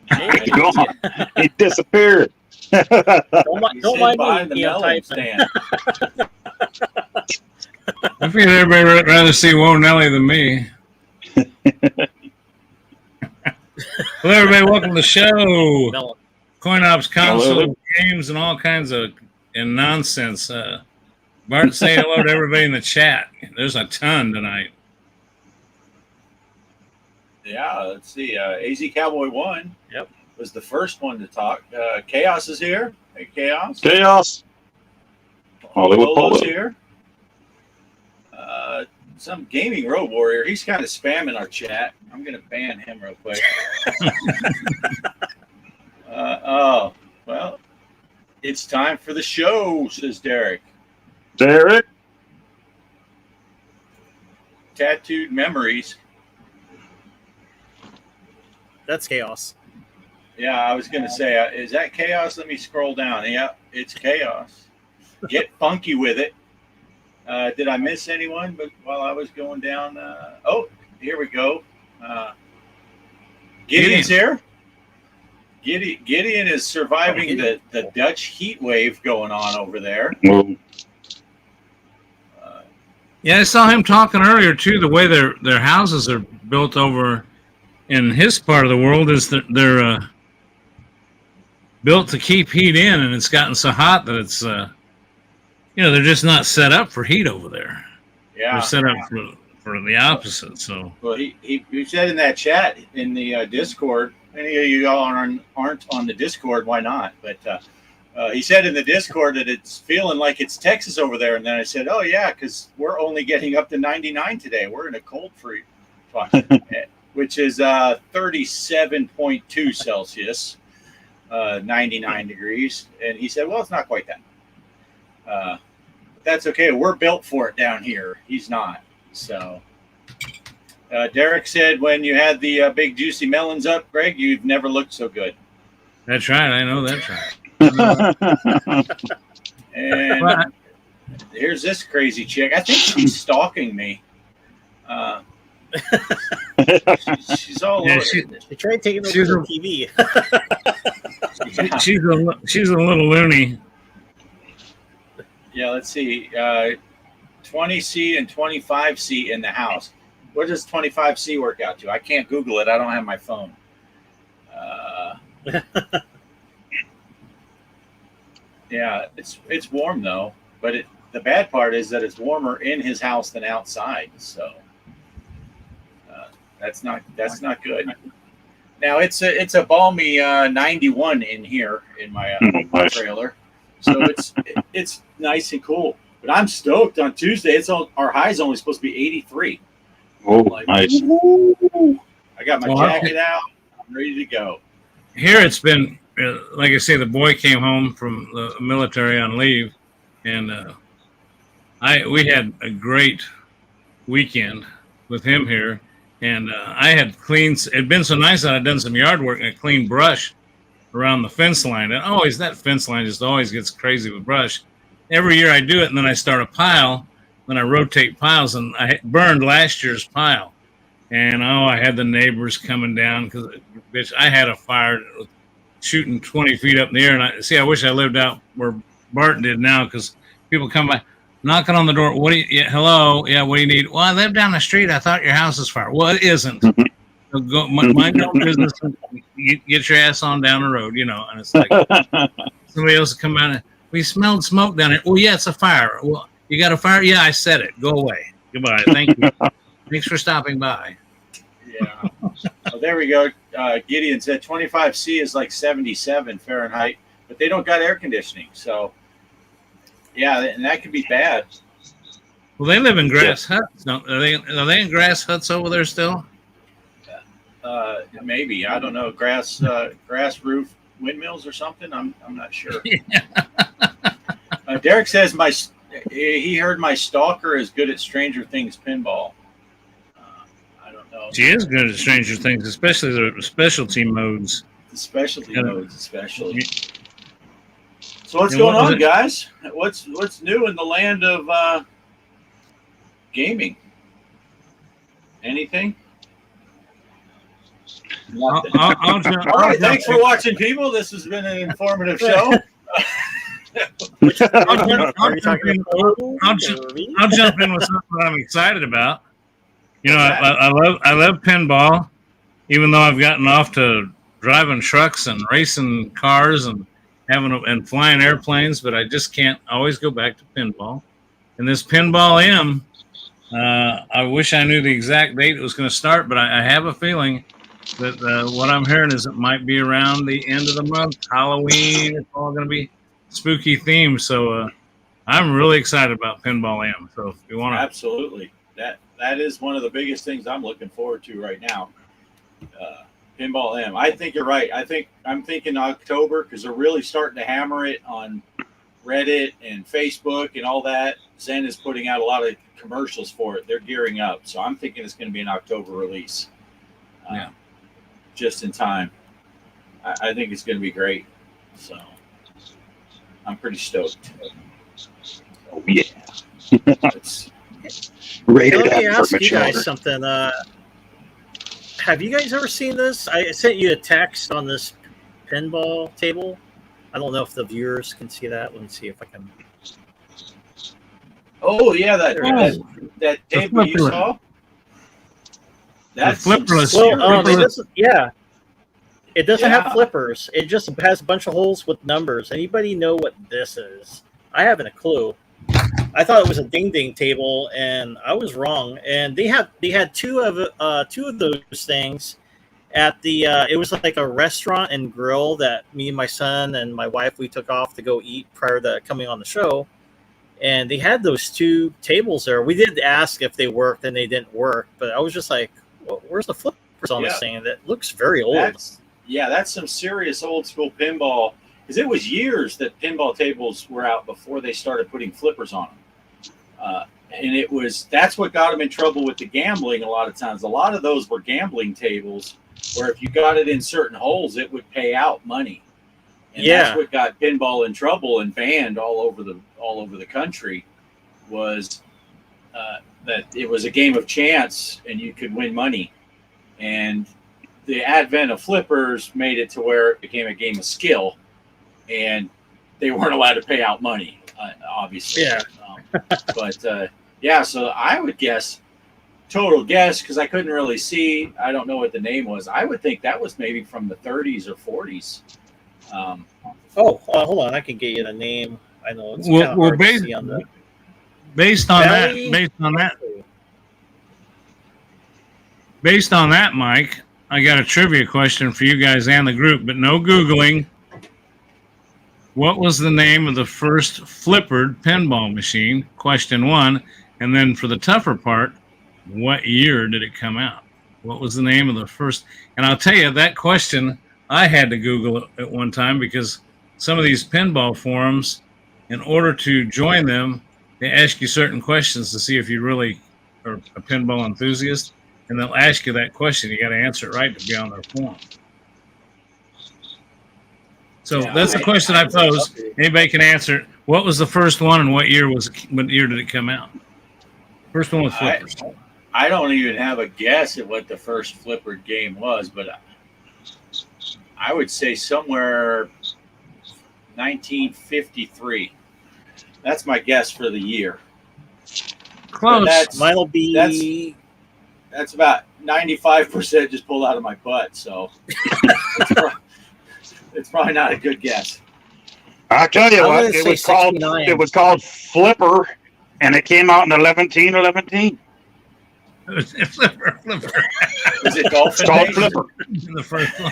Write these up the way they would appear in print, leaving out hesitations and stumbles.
It's gone. It disappeared. Don't mind behind me. the melon stand. I figured everybody would rather see Whoa Nelly than me. Hello, everybody. Welcome to the show. No. Coin Ops console Hello. games and all kinds of nonsense. Bart, say hello to everybody in the chat. There's a ton tonight. Yeah, let's see. AZ Cowboy 1 Yep. was the first one to talk. Chaos is here. Hey, Chaos. Chaos. Hollywood Polo's Polo. here. Some gaming road warrior. He's kind of spamming our chat. I'm going to ban him real quick. Well, it's time for the show, says Derek. Derek. Tattooed memories. That's chaos. Yeah, I was going to say, is that chaos? Let me scroll down. Yeah, it's chaos. Get funky with it. Did I miss anyone? But while I was going down, here we go. Gideon's here. Gideon is surviving the Dutch heat wave going on over there. Well, Yeah, I saw him talking earlier too. The way their houses are built over in his part of the world is that they're built to keep heat in, and it's gotten so hot that it's they're just not set up for heat over there. Yeah, they're set up for the opposite. So, well, he said in that chat in the Discord. Any of you all aren't on the Discord? Why not? But he said in the Discord that it's feeling like it's Texas over there, and then I said, "Oh yeah, because we're only getting up to 99 today. We're in a cold free, which is 37.2 Celsius, 99 degrees." And he said, "Well, it's not quite that. But that's okay. We're built for it down here. He's not." So Derek said, "When you had the big juicy melons up, Greg, you've never looked so good." that's right. I know that's right. And here's this crazy chick. I think she's stalking me. She's all over. She tried taking over she's the a- TV. She's a little loony. Yeah, let's see. 20C and 25C in the house. What does 25C work out to? I can't Google it. I don't have my phone. Yeah, it's warm though, but the bad part is that it's warmer in his house than outside. So that's not good. Now it's a balmy 91 in here in my trailer, so it's nice and cool. But I'm stoked on Tuesday. Our high is only supposed to be 83. Oh, nice. I got my jacket out. I'm ready to go. Here it's been, like I say, the boy came home from the military on leave, and we had a great weekend with him here. And I had cleaned. It'd been so nice that I'd done some yard work and I cleaned brush around the fence line. And always that fence line just always gets crazy with brush. Every year I do it, and then I start a pile. Then I rotate piles, and I burned last year's pile. And I had the neighbors coming down because, bitch, I had a fire shooting 20 feet up in the air. And I wish I lived out where Barton did now, because people come by knocking on the door. What do you? Yeah, hello. Yeah, what do you need? Well, I live down the street. I thought your house is fire. Well, it isn't. So go mind your own business. And get your ass on down the road. And it's like somebody else will come out and we smelled smoke down here. Well, yeah, it's a fire. Well, you got a fire? Yeah, I said it. Go away. Goodbye. Thank you. Thanks for stopping by. Yeah. Well, there we go. Gideon said 25C is like 77 Fahrenheit, but they don't got air conditioning. So, yeah, and that could be bad. Well, they live in grass huts. Are they in grass huts over there still? Maybe. I don't know. Grass roof windmills or something. I'm not sure. Derek says he heard my stalker is good at Stranger Things pinball. I don't know. She is good at Stranger Things, especially the specialty modes. The specialty modes, especially. So what's going on, guys? What's new in the land of gaming? Anything? All right, thanks for watching, people. This has been an informative show. I'll jump in with something I'm excited about. I love pinball, even though I've gotten off to driving trucks and racing cars and flying airplanes, but I just can't always go back to pinball. And this Pinball M, I wish I knew the exact date it was going to start, but I have a feeling that what I'm hearing is it might be around the end of the month, Halloween. It's all going to be spooky themed. So I'm really excited about Pinball M. So if you want to, absolutely, that is one of the biggest things I'm looking forward to right now. Pinball M. I think you're right. I'm thinking October, because they're really starting to hammer it on Reddit and Facebook and all that. Zen is putting out a lot of commercials for it. They're gearing up. So I'm thinking it's going to be an October release. Yeah. Just in time. I think it's going to be great. So I'm pretty stoked. Oh, yeah. It's Rated Let me M ask for you guys mature. something. Have you guys ever seen this? I sent you a text on this pinball table. I don't know if the viewers can see that. Let me see if I can. Oh yeah, that table you flipper. saw. That's flipperless. It doesn't Yeah. have flippers. It just has a bunch of holes with numbers. Anybody know what this is? I haven't a clue. I thought it was a ding ding table, and I was wrong. And they had two of those things at the. It was like a restaurant and grill that me and my son and my wife, we took off to go eat prior to coming on the show. And they had those two tables there. We did ask if they worked, and they didn't work. But I was just like, well, "Where's the flippers on this thing? That looks very old." That's some serious old school pinball. Because it was years that pinball tables were out before they started putting flippers on them. And that's what got them in trouble with the gambling a lot of times. A lot of those were gambling tables where if you got it in certain holes, it would pay out money. And that's what got pinball in trouble and banned all over the country, was that it was a game of chance and you could win money. And the advent of flippers made it to where it became a game of skill, and they weren't allowed to pay out money, obviously. Yeah. So I would guess, total guess, because I couldn't really see. I don't know what the name was. I would think that was maybe from the 30s or 40s. Hold on. I can get you the name. I know it's kind of hard to see on the. Based on that, Mike, I got a trivia question for you guys and the group, but no Googling. What was the name of the first flippered pinball machine? Question 1. And then for the tougher part, what year did it come out? What was the name of the first? And I'll tell you, that question, I had to Google it at one time, because some of these pinball forums, in order to join them, they ask you certain questions to see if you really are a pinball enthusiast. And they'll ask you that question. You got to answer it right to be on their forum. So that's the question I pose. Anybody can answer it. What was the first one, and what year did it come out? First one was flippers. I don't even have a guess at what the first flippered game was, but I would say somewhere 1953. That's my guess for the year. Close. Mine will be. That's about 95% just pulled out of my butt. So it's probably not a good guess. I tell you I'm what, gonna say it was called Flipper, and it came out in 11. Flipper. Is it Dolphin? It's called Days? Flipper. The first one.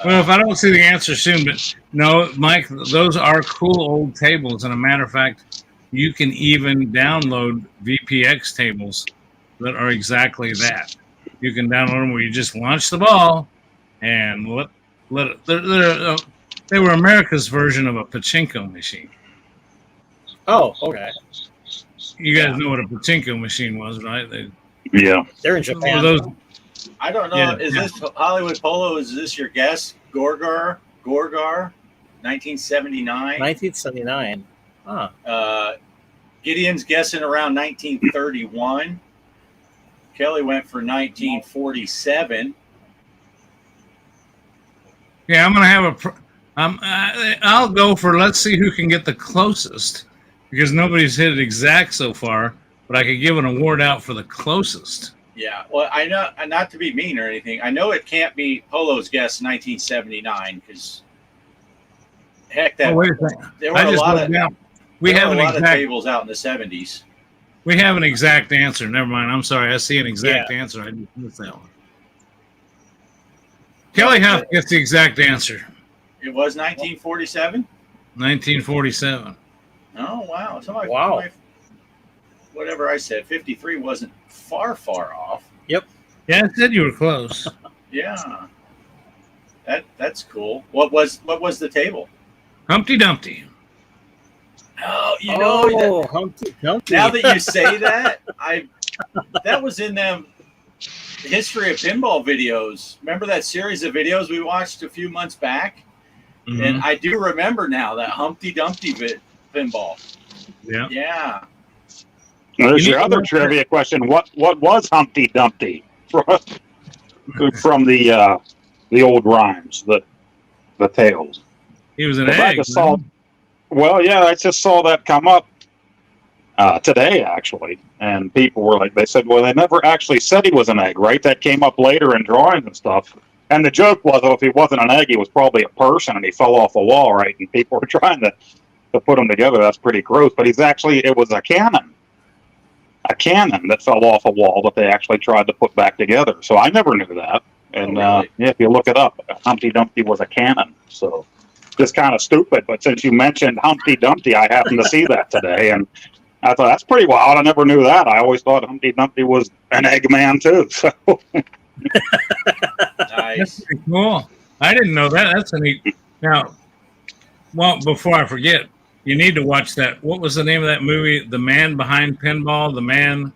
Well, if I don't see the answer soon, but no, Mike, those are cool old tables. And a matter of fact, you can even download VPX tables that are exactly that. You can download them where you just launch the ball and let it. They were America's version of a pachinko machine. Oh, okay. You guys know what a pachinko machine was, right? Yeah. They're in Japan. Those, I don't know. Yeah, Is yeah. this Hollywood Polo? Is this your guess? Gorgar, 1979. 1979. Huh. Gideon's guessing around 1931. Kelly went for 1947. yeah, I'm gonna have I'll go for. Let's see who can get the closest, because nobody's hit it exact so far. But I could give an award out for the closest. Yeah, well, I know, not to be mean or anything. I know it can't be Polo's guess 1979 because heck, that Wait a second. there were I a just lot looked of down. We there have were an a lot of exact. tables out in the 70s. We have an exact answer. Never mind. I'm sorry. I see an exact Yeah. answer. I just missed that one. Kelly Huff gets the exact answer. It was 1947. 1947. Oh wow! Wow. Whatever I said, 53 wasn't far off. Yeah, I said you were close. Yeah, that's cool. What was the table? Humpty Dumpty. Oh, you know, Humpty Dumpty. now that you say that, that was in them history of pinball videos. Remember that series of videos we watched a few months back? Mhm. And I do remember now that Humpty Dumpty pinball. Yeah. Yeah. There's You your need to other look trivia question. What was Humpty Dumpty from the old rhymes, the tales? He was an Because I egg. just saw, well, yeah, I just saw that come up today actually, and people were like, they said, well, they never actually said he was an egg, right? That came up later in drawings and stuff. And the joke was, oh, if he wasn't an egg, he was probably a person, and he fell off a wall, right? And people were trying to put them together. That's pretty gross. But it was a cannon that fell off a wall that they actually tried to put back together. So I never knew that. And really? yeah, if you look it up, Humpty Dumpty was a cannon. So just kind of stupid. But since you mentioned Humpty Dumpty, I happened to see that today, and I thought that's pretty wild. I never knew that. I always thought Humpty Dumpty was an Eggman too. So. Nice. That's pretty cool. I didn't know that. That's a neat. Now, well, before I forget, you need to watch that. What was the name of that movie? The Man Behind Pinball. The Man.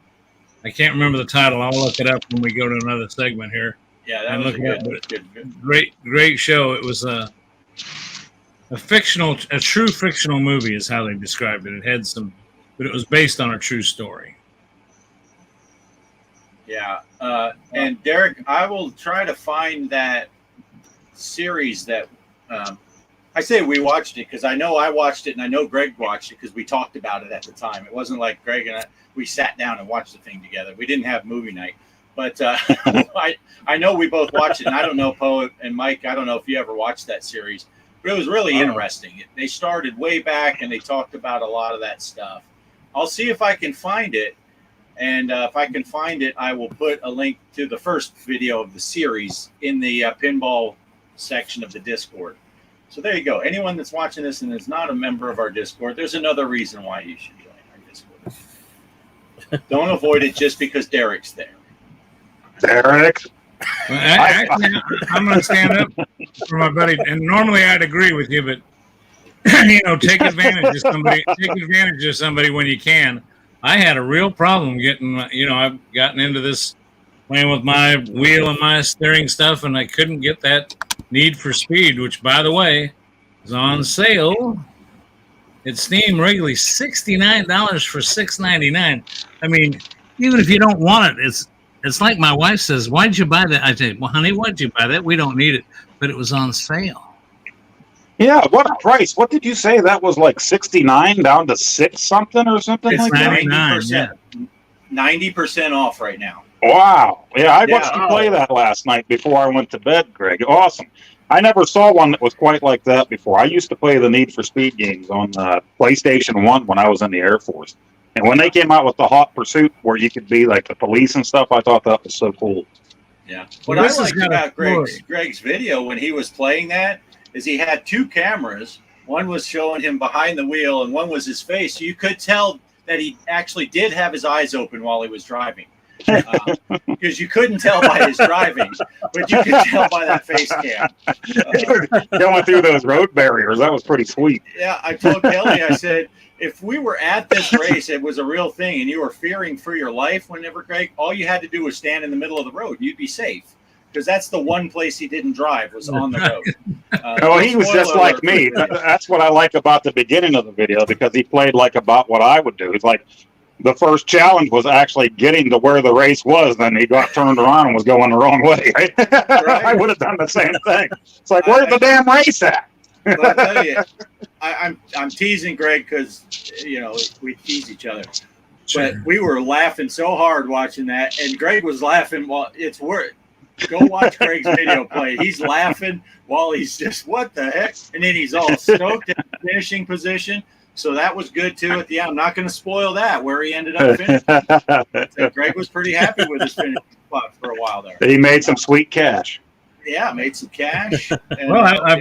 I can't remember the title. I'll look it up when we go to another segment here. Yeah, that And was a look at good. Great show. It was a true fictional movie is how they described it. It had some, but it was based on a true story. Yeah. And Derek, I will try to find that series that I say we watched it because I know I watched it and I know Greg watched it because we talked about it at the time. It wasn't like Greg and we sat down and watched the thing together. We didn't have movie night, but I know we both watched it. And I don't know, Poe and Mike, I don't know if you ever watched that series, but it was really interesting. They started way back and they talked about a lot of that stuff. I'll see if I can find it. And if I can find it, I will put a link to the first video of the series in the pinball section of the Discord. So there you go. Anyone that's watching this and is not a member of our Discord, there's another reason why you should join our Discord. Don't avoid it just because Derek's there. Derek. Well, actually, I'm going to stand up for my buddy. And normally I'd agree with you, but take advantage of somebody. Take advantage of somebody when you can. I had a real problem getting. I've gotten into this playing with my wheel and my steering stuff, and I couldn't get that Need for Speed, which, by the way, is on sale. It's Steam regularly $69 for $6.99. I mean, even if you don't want it, it's like my wife says, "Why'd you buy that?" I say, "Well, honey, why'd you buy that? We don't need it, but it was on sale." Yeah, what a price! What did you say? That was like 69 down to 6 something or something It's like that. 99. Yeah. 90% off right now. Wow! Yeah, I watched you Wow. play that last night before I went to bed, Greg. Awesome. I never saw one that was quite like that before. I used to play the Need for Speed games on PlayStation 1 when I was in the Air Force. And when they came out with the Hot Pursuit, where you could be like the police and stuff, I thought that was so cool. Yeah. Well, What I this has liked got a about story. Greg's video when he was playing that is he had two cameras. One was showing him behind the wheel, and one was his face. So you could tell that he actually did have his eyes open while he was driving, because you couldn't tell by his driving, but you could tell by that face cam. Going through those road barriers, that was pretty sweet. Yeah, I told Kelly, I said, if we were at this race, it was a real thing, and you were fearing for your life whenever, Greg, all you had to do was stand in the middle of the road. You'd be safe, because that's the one place he didn't drive, was on the road. Well, he was just like me. That's what I like about the beginning of the video, because he played like about what I would do. It's like the first challenge was actually getting to where the race was, then he got turned around and was going the wrong way. Right? Right. I would have done the same thing. It's like, where's the damn race at? But I'll tell you, I'm teasing Greg because, you know, we tease each other. But we were laughing so hard watching that, and Greg was laughing while it's worth. Go watch Greg's video play. He's laughing while he's just, what the heck? And then he's all stoked at the finishing position. So that was good too at the end. I'm not going to spoil that, where he ended up finishing. So Greg was pretty happy with his finishing spot for a while there. He made some sweet cash. Yeah, made some cash. And, Well,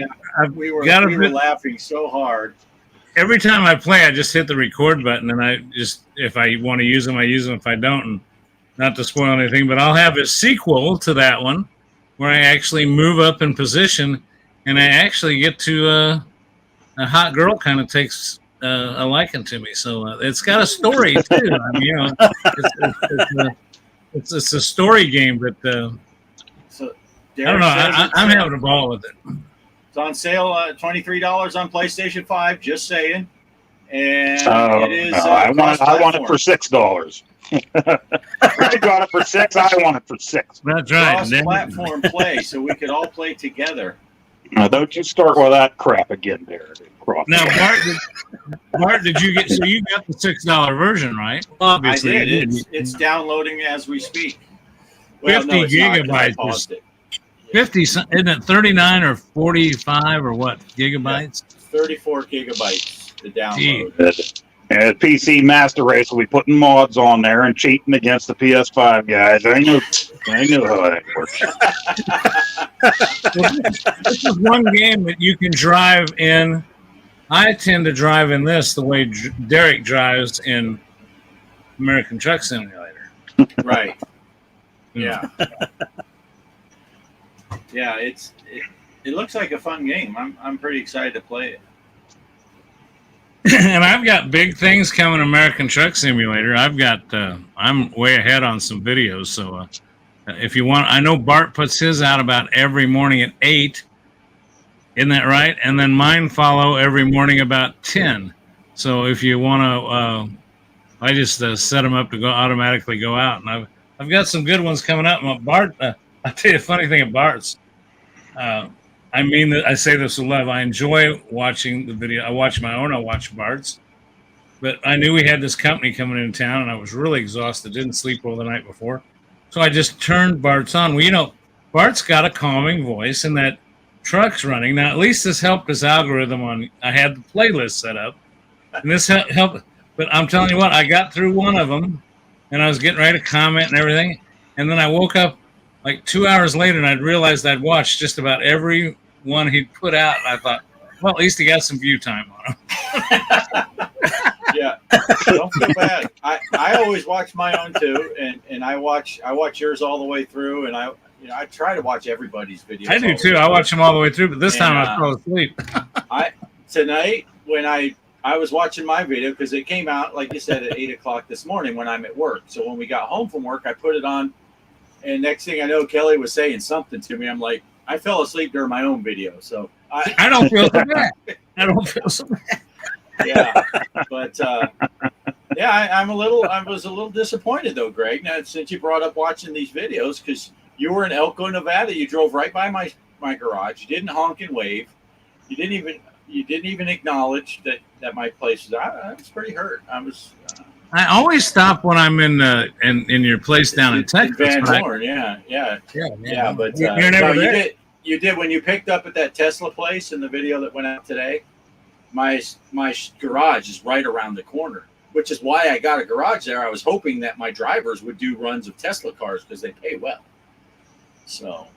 we were laughing so hard. Every time I play, I just hit the record button, and I just, if I want to use them, I use them. If I don't, and not to spoil anything, but I'll have a sequel to that one where I actually move up in position, and I actually get to a hot girl kind of takes a liking to me. So it's got a story too. I mean, you know, it's a story game, but So I don't know. I'm having a ball with it. It's on sale, $23 on PlayStation 5. Just saying, and it is. No, I want it for $6. I got it for $6. I want it for $6. That's right. Cross-platform play, so we could all play together. Now, don't you start with that crap again, there. Now, Bart, did you get? So you got the $6 version, right? Obviously, I did. It's downloading as we speak. 50 gigabytes. 50, isn't it 39 or 45 or what gigabytes? 34 gigabytes to download. And PC Master Race will be putting mods on there and cheating against the PS5 guys. I knew how that works. This is one game that you can drive in. I tend to drive in this the way Derek drives in American Truck Simulator. Right. Yeah. Yeah, it looks like a fun game. I'm pretty excited to play it. And I've got big things coming. American Truck Simulator. I've got. I'm way ahead on some videos. So if you want, I know Bart puts his out about every morning at 8. Isn't that right? And then mine follow every morning about 10. So if you want to, I just set them up to go automatically go out. And I've got some good ones coming up. Bart, I'll tell you a funny thing at Bart's. I mean that I say this with love. I enjoy watching the video. I watch my own. I watch Bart's. But I knew we had this company coming into town, and I was really exhausted. Didn't sleep well the night before. So I just turned Bart's on. Well, you know, Bart's got a calming voice, and that truck's running. Now, at least this helped his algorithm on. I had the playlist set up, and this helped. But I'm telling you what, I got through one of them, and I was getting ready to comment and everything. And then I woke up like 2 hours later, and I'd realized I'd watched just about every one he'd put out. And I thought, well, at least he got some view time on him. Yeah, don't feel bad. I always watch my own too, and I watch yours all the way through, and I try to watch everybody's videos. I do too. I watch them all the way through, but this time I fell asleep. Tonight when I was watching my video, because it came out like you said at 8 o'clock this morning when I'm at work. So when we got home from work, I put it on, and next thing I know, Kelly was saying something to me. I'm like, I fell asleep during my own video, so I don't feel so bad. I don't feel so bad. Yeah, but Yeah, I was a little disappointed though, Greg. Now, since you brought up watching these videos, because you were in Elko, Nevada, you drove right by my garage. You didn't honk and wave. You didn't even acknowledge that my place was. I was pretty hurt. I always stop when I'm in your place down in Texas. Van right? Horn, yeah. But You're never no, there. you did when you picked up at that Tesla place in the video that went out today. My garage is right around the corner, which is why I got a garage there. I was hoping that my drivers would do runs of Tesla cars because they pay well. So,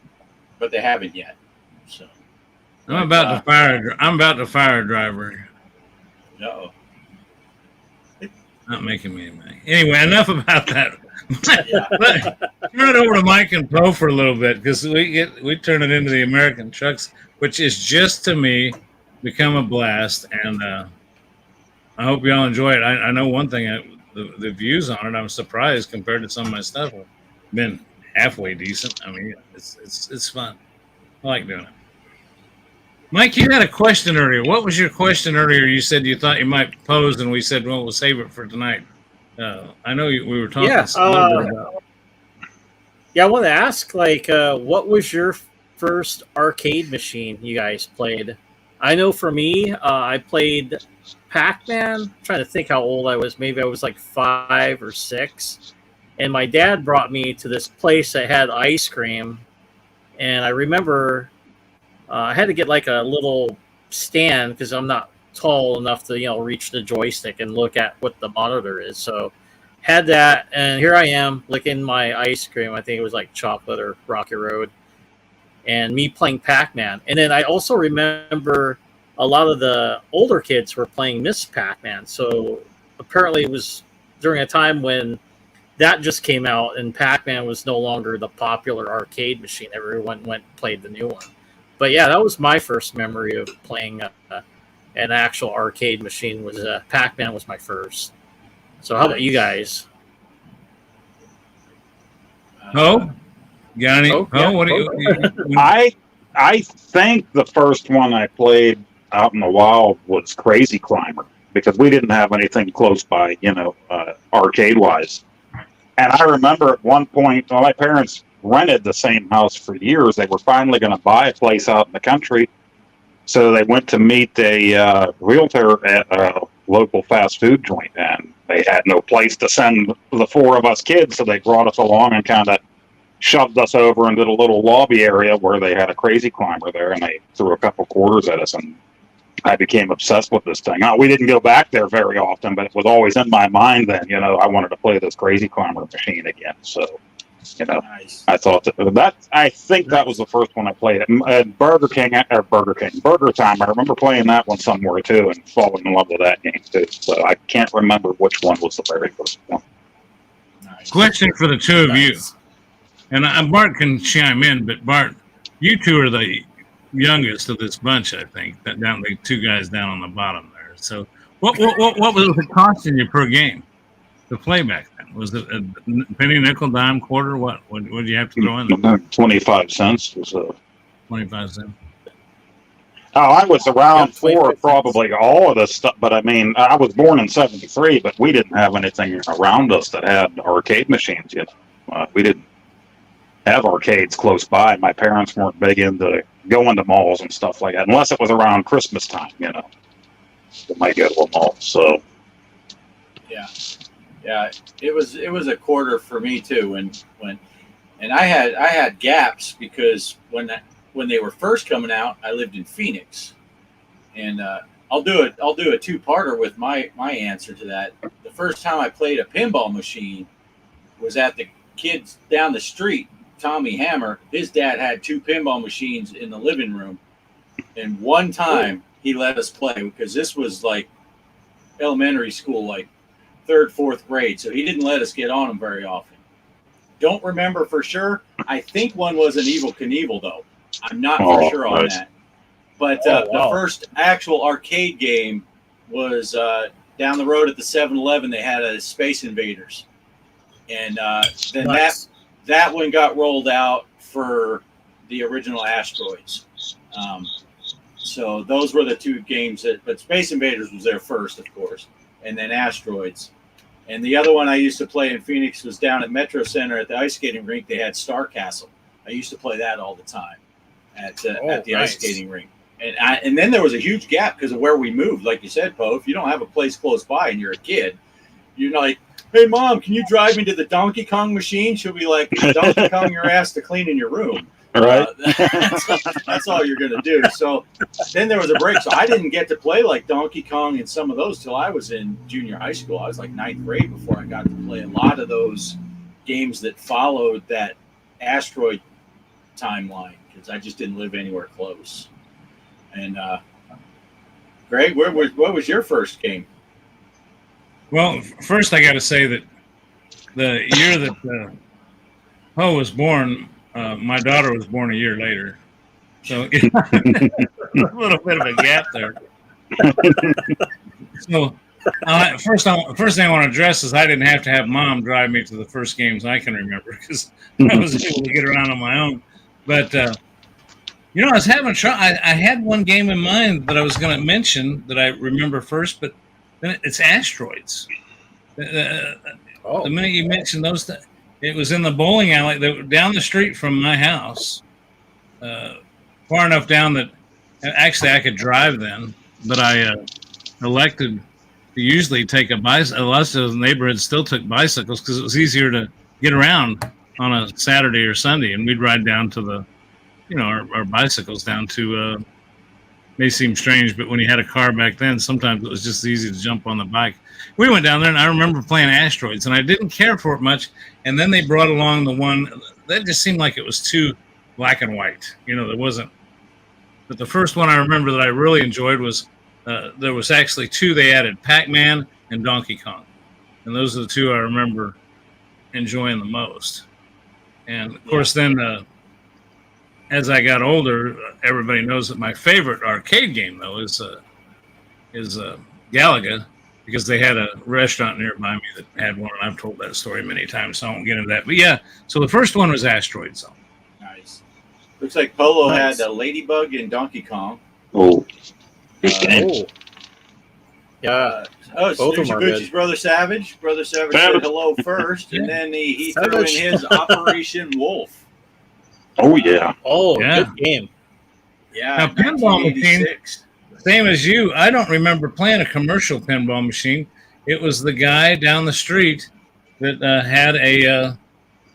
but they haven't yet. So, I'm about to fire a driver. Uh-oh. Not making me money. Anyway, enough about that. Yeah. Turn it over to Mike and Poe for a little bit because we turn it into the American trucks, which is just to me become a blast, and I hope y'all enjoy it. I know one thing, the views on it, I'm surprised compared to some of my stuff have been halfway decent. I mean, it's fun. I like doing it. Mike, you had a question earlier. What was your question earlier? You said you thought you might pose, and we said, well, we'll save it for tonight. I know we were talking a little bit about. Yeah, I want to ask, what was your first arcade machine you guys played? I know for me, I played Pac-Man. I'm trying to think how old I was. Maybe I was like 5 or 6. And my dad brought me to this place that had ice cream. And I remember I had to get like a little stand because I'm not tall enough to, reach the joystick and look at what the monitor is. So had that, and here I am licking my ice cream. I think it was like chocolate or Rocky Road. And me playing Pac-Man. And then I also remember a lot of the older kids were playing Miss Pac-Man. So apparently it was during a time when that just came out and Pac-Man was no longer the popular arcade machine. Everyone went and played the new one. But yeah, that was my first memory of playing an actual arcade machine. Was Pac-Man was my first. So how about you guys? Oh, got any? Yeah. What do you? I think the first one I played out in the wild was Crazy Climber because we didn't have anything close by, arcade wise. And I remember at one point, my parents rented the same house for years. They were finally going to buy a place out in the country. So they went to meet a realtor at a local fast food joint, and they had no place to send the 4 of us kids. So they brought us along and kind of shoved us over into the little lobby area where they had a Crazy Climber there, and they threw a couple quarters at us, and I became obsessed with this thing. Now, we didn't go back there very often, but it was always in my mind then, I wanted to play this Crazy Climber machine again. So, Nice. I thought I think that was the first one I played. At Burger Time. I remember playing that one somewhere too and falling in love with that game too. So I can't remember which one was the very first one. Nice. Question for the two of you, and Bart can chime in, but Bart, you two are the youngest of this bunch, I think. The 2 guys down on the bottom there. So, what was it costing you per game to play back then? Was it a penny, nickel, dime, quarter? What did you have to throw in? 25 cents was 25 cents. Oh, I was around for probably all of this stuff, but I mean, I was born in '73, but we didn't have anything around us that had arcade machines. We didn't have arcades close by. My parents weren't big into going to malls and stuff like that, unless it was around Christmas time. They might go to a mall. So, yeah, it was a quarter for me too. And I had gaps because when they were first coming out, I lived in Phoenix, and I'll do a 2-parter with my answer to that. The first time I played a pinball machine was at the kids down the street. Tommy Hammer, his dad had 2 pinball machines in the living room, and one time he let us play because this was like elementary school, like 3rd, 4th grade, so he didn't let us get on them very often. Don't remember for sure. I think one was an Evel Knievel, though. I'm not for sure on that. But the first actual arcade game was down the road at the 7-Eleven. They had a Space Invaders, and then that one got rolled out for the original Asteroids. So those were the 2 games but Space Invaders was there first, of course, and then Asteroids. And the other one I used to play in Phoenix was down at Metro Center at the ice skating rink. They had Star Castle. I used to play that all the time at the ice skating rink. And then there was a huge gap because of where we moved. Like you said, Poe, if you don't have a place close by and you're a kid, you're like, hey, Mom, can you drive me to the Donkey Kong machine? She'll be like, Donkey Kong your ass to clean in your room. Right. That's all you're going to do. So then there was a break. So I didn't get to play like Donkey Kong and some of those till I was in junior high school. I was like 9th grade before I got to play a lot of those games that followed that asteroid timeline because I just didn't live anywhere close. And Greg, what was your first game? Well, first I got to say that the year that Poe was born, my daughter was born a year later, so a little bit of a gap there. So first thing I want to address is I didn't have to have Mom drive me to the first games I can remember because I was able to get around on my own. But I was having trouble. I had one game in mind that I was going to mention that I remember first, but then it's asteroids. The minute you mentioned those, it was in the bowling alley down the street from my house, far enough down that actually I could drive then, but I elected to usually take a bicycle. A lot of those neighborhoods still took bicycles because it was easier to get around on a Saturday or Sunday, and we'd ride down to our bicycles down to may seem strange, but when you had a car back then, sometimes it was just easy to jump on the bike. We went down there, and I remember playing asteroids, and I didn't care for it much. And then they brought along the one that just seemed like it was too black and white. There wasn't. But the first one I remember that I really enjoyed was there was actually two. They added Pac-Man and Donkey Kong, and those are the two I remember enjoying the most. And of course, then as I got older, everybody knows that my favorite arcade game though is Galaga, because they had a restaurant nearby me that had one, and I've told that story many times, so I won't get into that. But yeah, so the first one was Asteroid Zone. Nice. Looks like Polo had a Ladybug and Donkey Kong. Oh. Yeah. So there's Gucci's Brother Savage. Brother Savage said hello first, and then he threw in his Operation Wolf. Oh, yeah. Oh, yeah. Good game. Yeah. Now, pinball machine, same as you, I don't remember playing a commercial pinball machine. It was the guy down the street that had a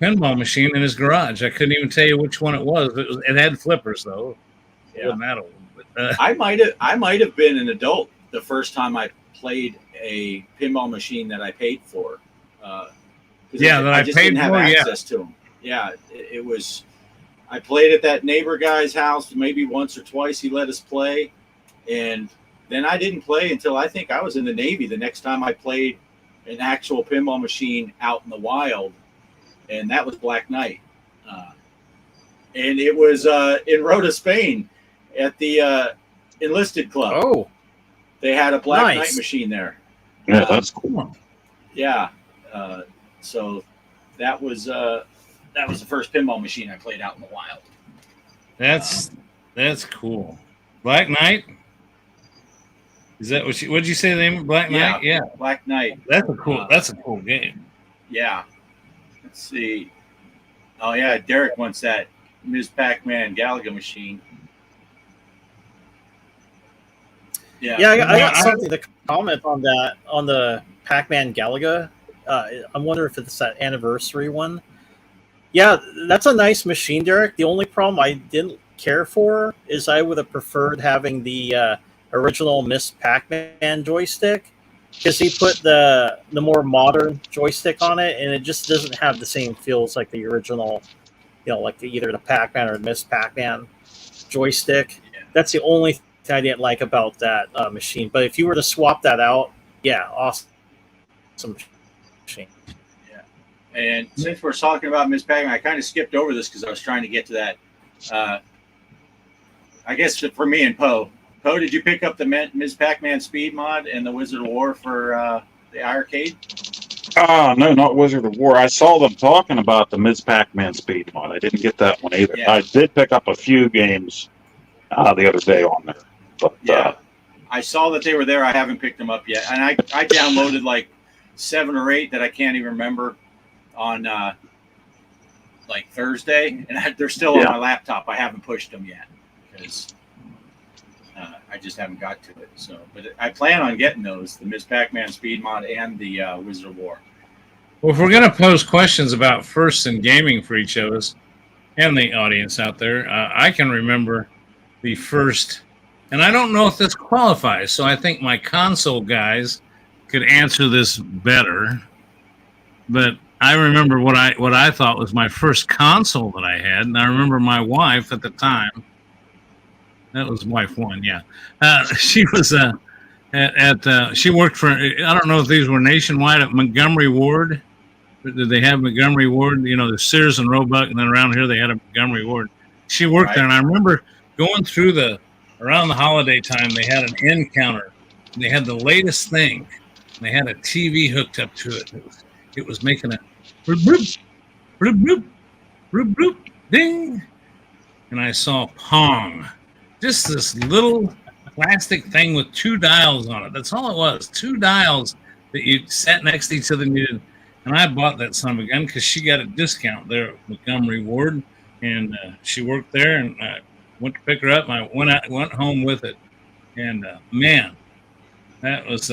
pinball machine in his garage. I couldn't even tell you which one it was. It had flippers, though. It wasn't that old. But, I might have been an adult the first time I played a pinball machine that I paid for. I just didn't have access to them. Yeah, it was. I played at that neighbor guy's house maybe once or twice. He let us play, and then I didn't play until I think I was in the Navy. The next time I played an actual pinball machine out in the wild, and that was Black Knight, and it was in Rota, Spain, at the Enlisted Club. Oh, they had a Black Knight machine there. Yeah, that's cool. Yeah, so that was the first pinball machine I played out in the wild. That's cool. Black Knight. Is that what'd you say the name of Black Knight? Yeah, Black Knight. That's a cool game. Yeah. Let's see. Oh yeah, Derek wants that Ms. Pac-Man Galaga machine. Yeah. Yeah, I got something to comment on that, on the Pac-Man Galaga. I wonder if it's that anniversary one. Yeah, that's a nice machine, Derek. The only problem I didn't care for is I would have preferred having the original Miss Pac-Man joystick, because he put the more modern joystick on it, and it just doesn't have the same feels like the original, like either the Pac-Man or Miss Pac-Man joystick. Yeah. That's the only thing I didn't like about that machine. But if you were to swap that out, yeah, awesome machine. And since we're talking about Ms. Pac-Man, I kind of skipped over this because I was trying to get to that. I guess for me and Poe. Poe, did you pick up the Ms. Pac-Man Speed mod and the Wizard of War for the arcade? No, not Wizard of War. I saw them talking about the Ms. Pac-Man Speed mod. I didn't get that one either. Yeah. I did pick up a few games the other day on there. But yeah, I saw that they were there. I haven't picked them up yet. And I downloaded like 7 or 8 that I can't even remember on like Thursday, and they're still on my laptop. I haven't pushed them yet because I just haven't got to it. So, but I plan on getting those, the Ms. Pac-Man Speed Mod and the Wizard of War. Well, if we're going to pose questions about firsts in gaming for each of us and the audience out there, I can remember the first, and I don't know if this qualifies, so I think my console guys could answer this better. But I remember what I thought was my first console that I had, and I remember my wife at the time. That was wife one, yeah. She was she worked for, I don't know if these were nationwide at Montgomery Ward. Did they have Montgomery Ward? You know, the Sears and Roebuck, and then around here they had a Montgomery Ward. She worked there, and I remember going through around the holiday time, they had an end counter. And they had the latest thing. And they had a TV hooked up to it. It was making a bloop, bloop, bloop, bloop, bloop, bloop, ding. And I saw Pong. Just this little plastic thing with 2 dials on it. That's all it was. 2 dials that you sat next to each other and needed. And I bought that son of a gun because she got a discount there at Montgomery Ward. And she worked there, and I went to pick her up, and I went home with it. And man, that was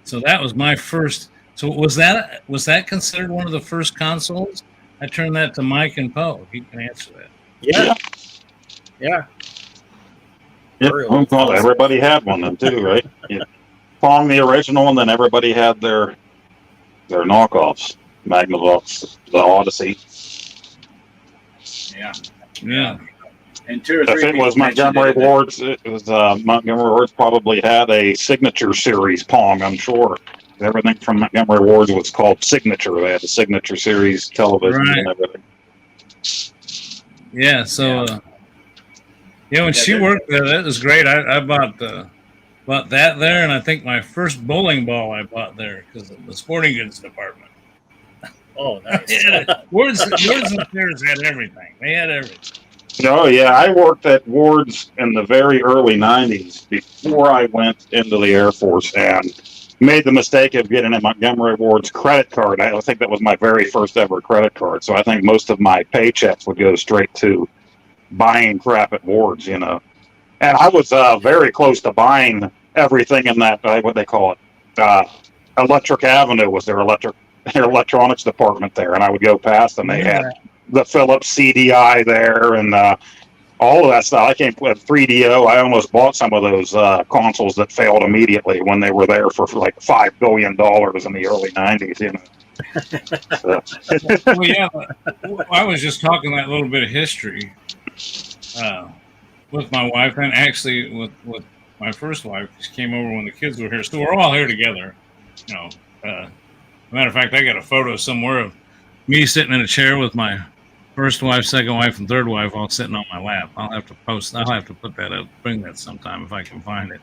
so that was my first. So was that considered one of the first consoles? I turned that to Mike and Poe. He can answer that. Yeah. Well, everybody had one then too, right? Pong the original, and then everybody had their knockoffs. Magnavox, the Odyssey. Yeah. And 2 or 3. If it was Montgomery Ward's, Montgomery Ward's probably had a Signature Series Pong, I'm sure. Everything from Montgomery Ward's was called Signature. They had the Signature Series television and everything. Yeah, so when she worked there, that was great. I bought that there, and I think my first bowling ball I bought there because of the sporting goods department. Oh, nice. Ward's and Sears had everything. They had everything. Oh, yeah. I worked at Ward's in the very early 90s before I went into the Air Force and made the mistake of getting a Montgomery Ward's credit card. I think that was my very first ever credit card. So I think most of my paychecks would go straight to buying crap at Ward's, you know. And I was very close to buying everything in that, what they call it, Electric Avenue was their electronics department there. And I would go past and they had the Philips CDI there and all of that stuff. I came with 3DO. I almost bought some of those consoles that failed immediately when they were there for like $5 billion in the early 90s, you know. Well, yeah, I was just talking that little bit of history with my wife, and actually with my first wife. She came over when the kids were here, so we're all here together. You know, matter of fact, I got a photo somewhere of me sitting in a chair with my first wife, second wife, and third wife all sitting on my lap. I'll have to put that up, bring that sometime if I can find it.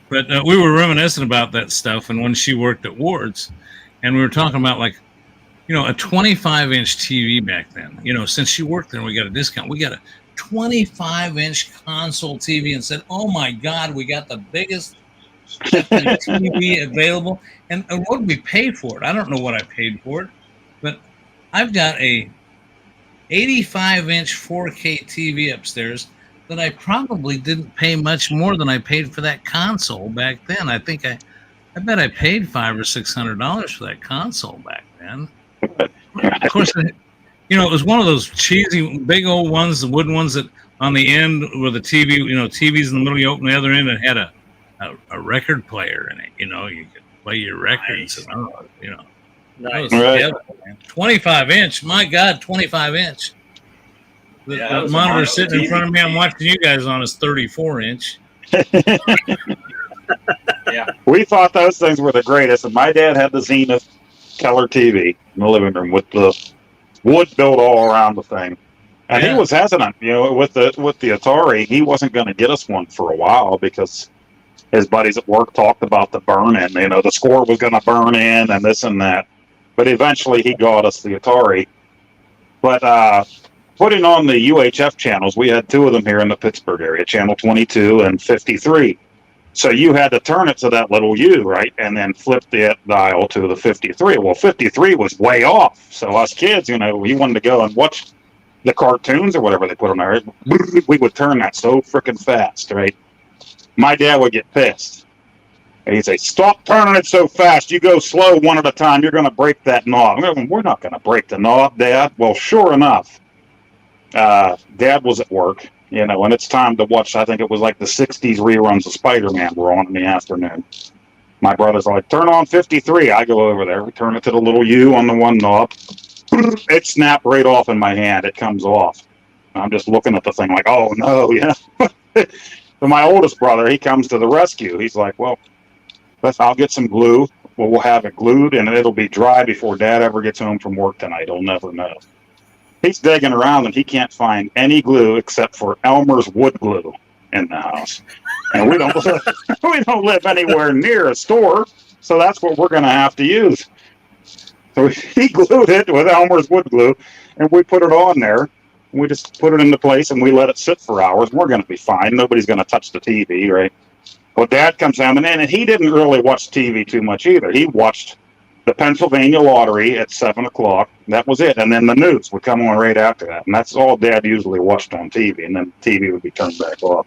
But we were reminiscing about that stuff, and when she worked at Ward's, and we were talking about like, you know, a 25-inch TV back then. You know, since she worked there, we got a discount. We got a 25-inch console TV, and said, "Oh my God, we got the biggest TV available." And what did we pay for it? I don't know what I paid for it, but I've got a 85-inch 4K TV upstairs that I probably didn't pay much more than I paid for that console back then. I think I bet I paid $500 or $600 for that console back then. Of course, you know, it was one of those cheesy big old ones, the wooden ones that on the end with the TV, you know, TV's in the middle, you open the other end, and it had a record player in it. You know, you could play your records. Nice. And, you know. Nice. Right. 25-inch, my God, 25-inch. The monitor sitting in front of me, I'm watching you guys on is 34-inch. Yeah. We thought those things were the greatest, and my dad had the Zenith color TV in the living room with the wood built all around the thing. And he was hesitant, you know, with the Atari. He wasn't going to get us one for a while because his buddies at work talked about the burn-in. You know, the score was going to burn in and this and that. But eventually he got us the Atari. But putting on the UHF channels, we had 2 of them here in the Pittsburgh area, Channel 22 and 53. So you had to turn it to that little U, right? And then flip the dial to the 53. Well, 53 was way off. So us kids, we wanted to go and watch the cartoons or whatever they put on there. We would turn that so freaking fast, right? My dad would get pissed. And he'd say, "Stop turning it so fast. You go slow one at a time. You're going to break that knob." We're not going to break the knob, Dad. Well, sure enough, Dad was at work, and it's time to watch. I think it was like the 60s reruns of Spider-Man were on in the afternoon. My brother's like, "Turn on 53. I go over there. We turn it to the little U on the one knob. It snapped right off in my hand. It comes off. I'm just looking at the thing like, oh, no, yeah. So my oldest brother, he comes to the rescue. He's like, "Well, I'll get some glue. We'll have it glued, and it'll be dry before Dad ever gets home from work tonight. He'll never know." He's digging around, and he can't find any glue except for Elmer's wood glue in the house. And we don't live anywhere near a store, so that's what we're going to have to use. So he glued it with Elmer's wood glue, and we put it on there. We just put it into place, and we let it sit for hours. We're going to be fine. Nobody's going to touch the TV, right? Well, Dad comes down, and he didn't really watch TV too much either. He watched the Pennsylvania Lottery at 7 o'clock. That was it. And then the news would come on right after that. And that's all Dad usually watched on TV. And then the TV would be turned back off.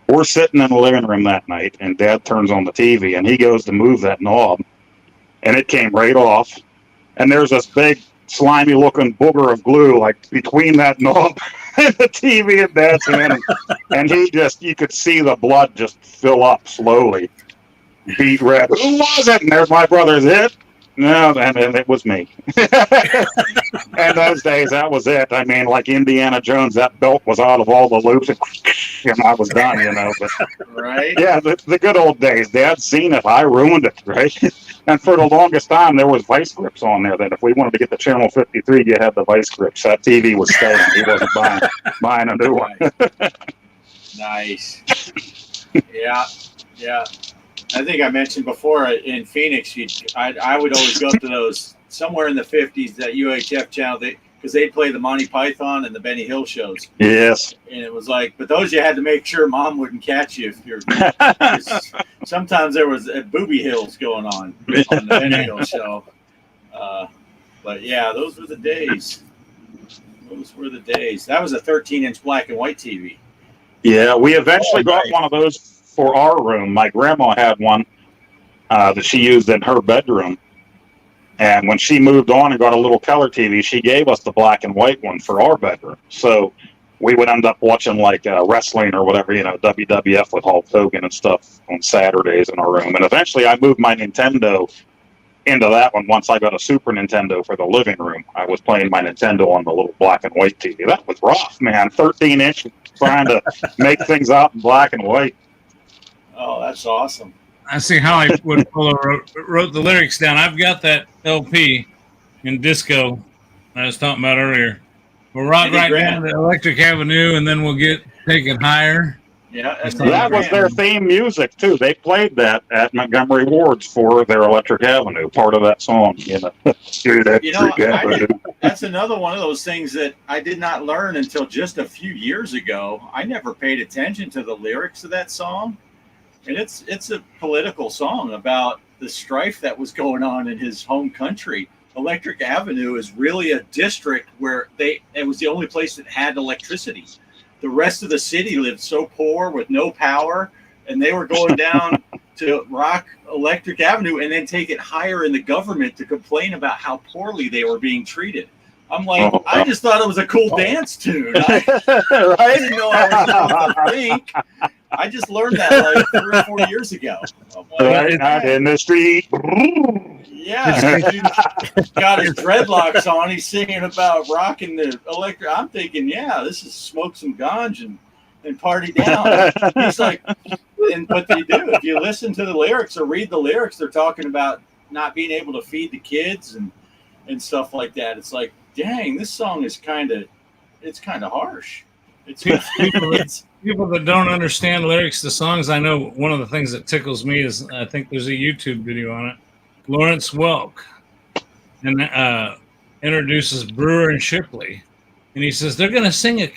We're sitting in the living room that night, and Dad turns on the TV, and he goes to move that knob, and it came right off. And there's this big, slimy-looking booger of glue, like, between that knob and the TV in Dad's hand. And you could see the blood just fill up slowly. Beat red. Who was it? And there's my brother's it. No, and it was me. And those days, that was it. I mean, like Indiana Jones, that belt was out of all the loops, and I was done, But, Right? Yeah, the good old days. Dad's seen it. I ruined it, right? And for the longest time, there was vice grips on there. That if we wanted to get the channel 53, you had the vice grips. That TV was staying. He wasn't buying a new one. Nice. Yeah. I think I mentioned before in Phoenix, I would always go to those somewhere in the 50s, that UHF channel, because they'd play the Monty Python and the Benny Hill shows. Yes. And it was like, but those you had to make sure Mom wouldn't catch you if you're. Sometimes there was booby hills going on the Benny Hill show. But yeah, those were the days. That was a 13-inch black and white TV. Yeah, we eventually got one of those for our room. My grandma had one that she used in her bedroom. And when she moved on and got a little color TV, she gave us the black and white one for our bedroom. So we would end up watching like wrestling or whatever, WWF with Hulk Hogan and stuff on Saturdays in our room. And eventually I moved my Nintendo into that one once I got a Super Nintendo for the living room. I was playing my Nintendo on the little black and white TV. That was rough, man. 13-inch, trying to make things out in black and white. Oh, that's awesome. I see how I wrote the lyrics down. I've got that LP in disco I was talking about earlier. We'll rock right down to Electric Avenue, and then we'll get taken higher. Yeah, that was their theme music too. They played that at Montgomery Ward's for their Electric Avenue, part of that song. That's another one of those things that I did not learn until just a few years ago. I never paid attention to the lyrics of that song, and it's a political song about the strife that was going on in his home country. Electric Avenue is really a district where it was the only place that had electricity. The rest of the city lived so poor with no power, and they were going down to rock Electric Avenue and then take it higher in the government to complain about how poorly they were being treated. I'm like, I just thought it was a cool dance tune. I didn't know I was supposed to think. I just learned that like 3 or 4 years ago. Right out in the street. Yeah, dude got his dreadlocks on. He's singing about rocking the electric. I'm thinking, yeah, this is smoke some ganj and party down. He's like, but they do. If you listen to the lyrics or read the lyrics, they're talking about not being able to feed the kids and stuff like that. It's like, dang, this song is kind of harsh. People that don't understand lyrics to songs, I know one of the things that tickles me is I think there's a YouTube video on it. Lawrence Welk and introduces Brewer and Shipley, and he says they're going to sing it.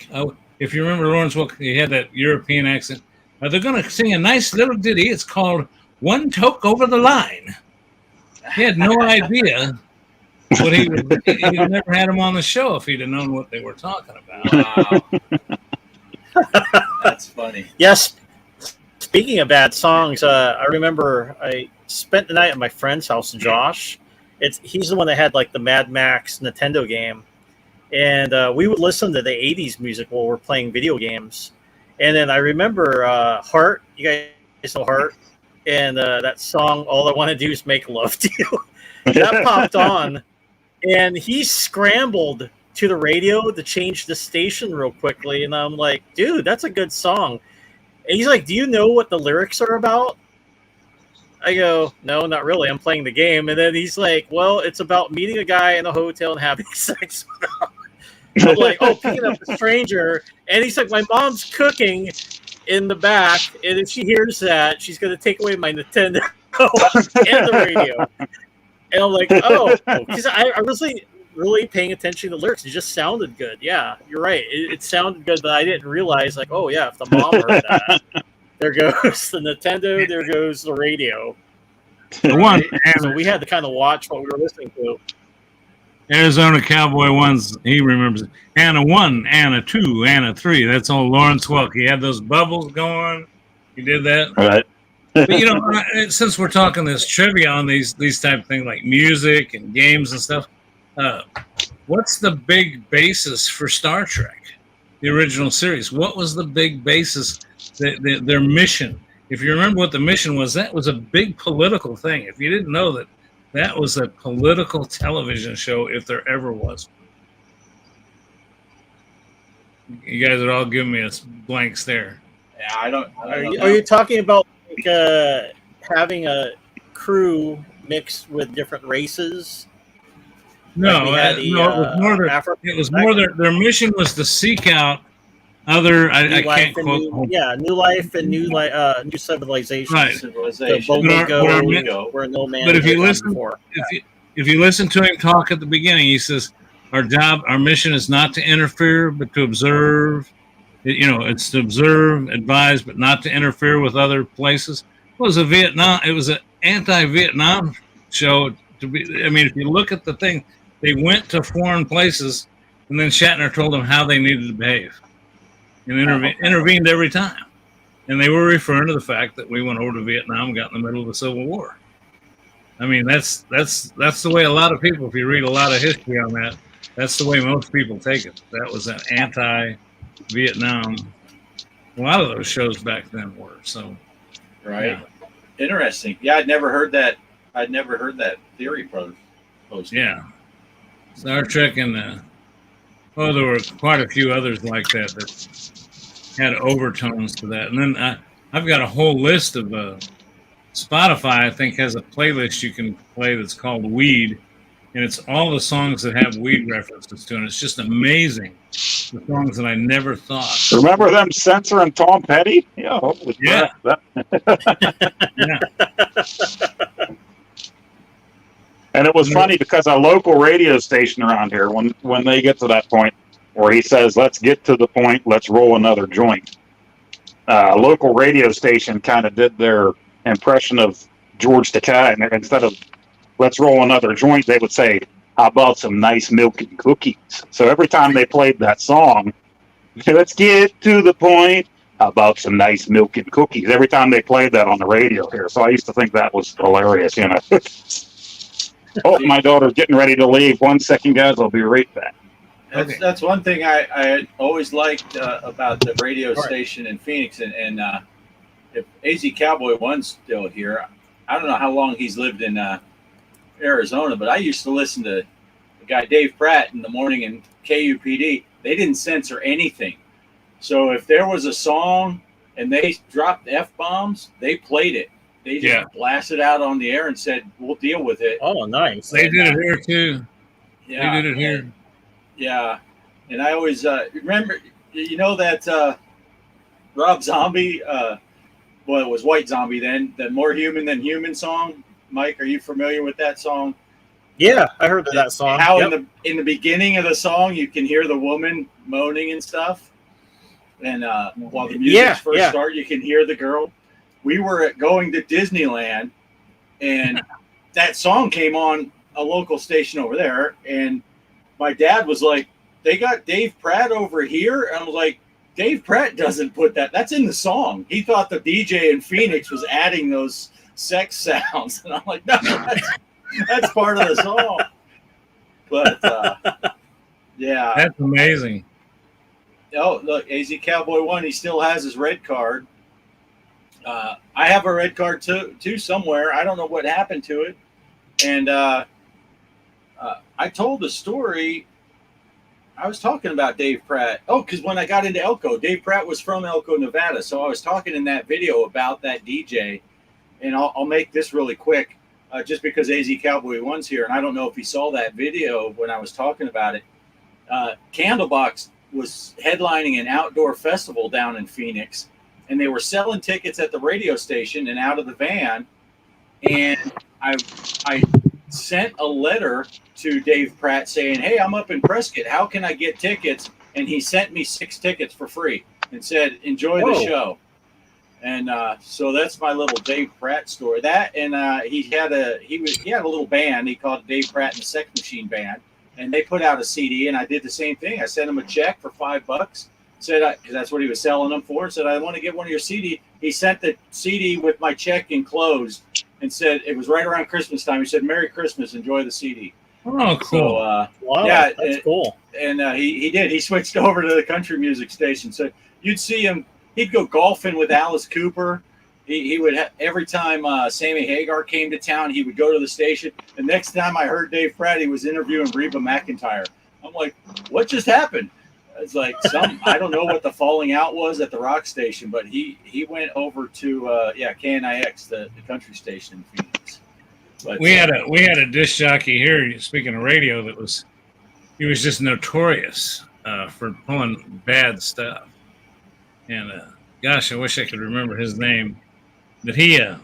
If you remember Lawrence Welk, he had that European accent. they're going to sing a nice little ditty. It's called One Toke Over the Line. He had no idea what he was. He never had him on the show if he'd have known what they were talking about. Wow. That's funny. Yes. Speaking of bad songs, I remember I spent the night at my friend's house, Josh. He's the one that had like the Mad Max Nintendo game, and we would listen to the '80s music while we're playing video games. And then I remember Heart. You guys know Heart, and that song "All I Want to Do Is Make Love to You." That popped on, and he scrambled to the radio to change the station real quickly. And I'm like, dude, that's a good song. And he's like, do you know what the lyrics are about? I go, no, not really. I'm playing the game. And then he's like, well, it's about meeting a guy in a hotel and having sex with him. I'm like, oh, picking up a stranger. And he's like, my mom's cooking in the back. And if she hears that, she's going to take away my Nintendo and the radio. And I'm like, oh, because I was like, really paying attention to the lyrics. It just sounded good. Yeah, you're right. It sounded good, but I didn't realize, like, oh, yeah, if the mom heard that, there goes the Nintendo, there goes the radio. The one, so we had to kind of watch what we were listening to. Arizona Cowboy ones, he remembers. Anna 1, Anna 2, Anna 3. That's all Lawrence Welk. He had those bubbles going. He did that. Right. But, you know, since we're talking this trivia on these type of things like music and games and stuff, what's the big basis for Star Trek, the original series? What was the big basis, their mission? If you remember what the mission was, that was a big political thing. If you didn't know that, that was a political television show, if there ever was. You guys are all giving me a blank stare. Yeah, I don't Are know. you talking about like, having a crew mixed with different races? No, Like it was more their mission was to seek out other. I can't quote. New life and new civilization. Right. Civilization. Where no man. But if you listen, before. if you listen to him talk at the beginning, he says, our mission is not to interfere, but to observe. It's to observe, advise, but not to interfere with other places. It was an anti-Vietnam show. If you look at the thing, they went to foreign places, and then Shatner told them how they needed to behave, and intervened every time. And they were referring to the fact that we went over to Vietnam and got in the middle of the Civil War. I mean, that's the way a lot of people, if you read a lot of history on that, that's the way most people take it. That was an anti-Vietnam. A lot of those shows back then were. So, right. Yeah. Interesting. Yeah, I'd never heard that theory posted. Yeah. Star Trek and there were quite a few others like that had overtones to that. And then I've got a whole list of Spotify, I think, has a playlist you can play that's called Weed. And it's all the songs that have weed references to it. And it's just amazing. The songs that I never thought. Remember them censoring Tom Petty? Yeah. Holy crap. Yeah. And it was funny because a local radio station around here, when they get to that point where he says, let's get to the point, let's roll another joint, a local radio station kind of did their impression of George Takei, and instead of let's roll another joint, they would say, how about some nice milk and cookies? So every time they played that song, let's get to the point, how about some nice milk and cookies? Every time they played that on the radio here. So I used to think that was hilarious, Oh, my daughter's getting ready to leave. 1 second, guys. I'll be right back. That's one thing I always liked about the radio station in Phoenix. And if AZ Cowboy 1's still here, I don't know how long he's lived in Arizona, but I used to listen to the guy Dave Pratt in the morning in KUPD. They didn't censor anything. So if there was a song and they dropped F-bombs, they played it. They just blasted out on the air and said, we'll deal with it. Oh, nice. They did it here, too. Yeah. They did it here. Yeah. And I always remember, that Rob Zombie, it was White Zombie then, the More Human Than Human song. Mike, are you familiar with that song? Yeah, I heard of that song. How in the beginning of the song you can hear the woman moaning and stuff. And while the music's first yeah. start, you can hear the girl. We were going to Disneyland, and that song came on a local station over there, and my dad was like, "They got Dave Pratt over here," and I was like, "Dave Pratt doesn't put that. That's in the song." He thought the DJ in Phoenix was adding those sex sounds, and I'm like, "No, that's part of the song." But yeah, That's amazing. oh, look, AZ Cowboy 1, he still has his red card. I have a red card too somewhere. I don't know what happened to it. And I told the story. I was talking about Dave Pratt. Oh, because when I got into Elko, Dave Pratt was from Elko, Nevada. So I was talking in that video about that DJ. And I'll make this really quick just because AZ Cowboy 1's here. And I don't know if he saw that video when I was talking about it. Candlebox was headlining an outdoor festival down in Phoenix, and they were selling tickets at the radio station and out of the van. And I sent a letter to Dave Pratt saying, "Hey, I'm up in Prescott. How can I get tickets?" And he sent me 6 tickets for free and said, "Enjoy the show." And so that's my little Dave Pratt story. That and he had a little band. He called it Dave Pratt and the Sex Machine Band. And they put out a CD, and I did the same thing. I sent him a check for $5. Said, because that's what he was selling them for. Said, "I want to get one of your CD." He sent the CD with my check enclosed, and said it was right around Christmas time. He said, "Merry Christmas, enjoy the CD." Oh, cool. So, Wow, yeah, that's cool. And he did. He switched over to the country music station. So you'd see him. He'd go golfing with Alice Cooper. He would every time Sammy Hagar came to town, he would go to the station. The next time I heard Dave Pratt, he was interviewing Reba McEntire. I'm like, "What just happened?" It's like I don't know what the falling out was at the rock station, but he went over to KNIX, the country station in Phoenix. But, we had a disc jockey here. Speaking of radio, he was just notorious for pulling bad stuff. And gosh, I wish I could remember his name. But he'd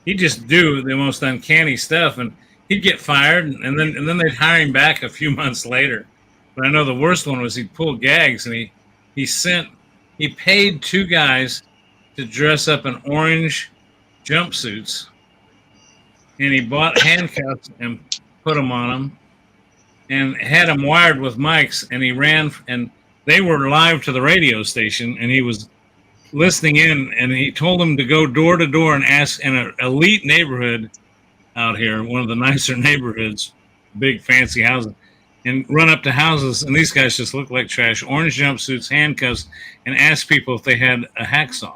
just do the most uncanny stuff, and he'd get fired, and then they'd hire him back a few months later. But I know the worst one was he'd pull gags, and he paid 2 guys to dress up in orange jumpsuits, and he bought handcuffs and put them on them, and had them wired with mics, and he ran, and they were live to the radio station, and he was listening in, and he told them to go door to door and ask in an elite neighborhood out here, one of the nicer neighborhoods, big fancy houses, and run up to houses, and these guys just look like trash, orange jumpsuits, handcuffs, and ask people if they had a hacksaw.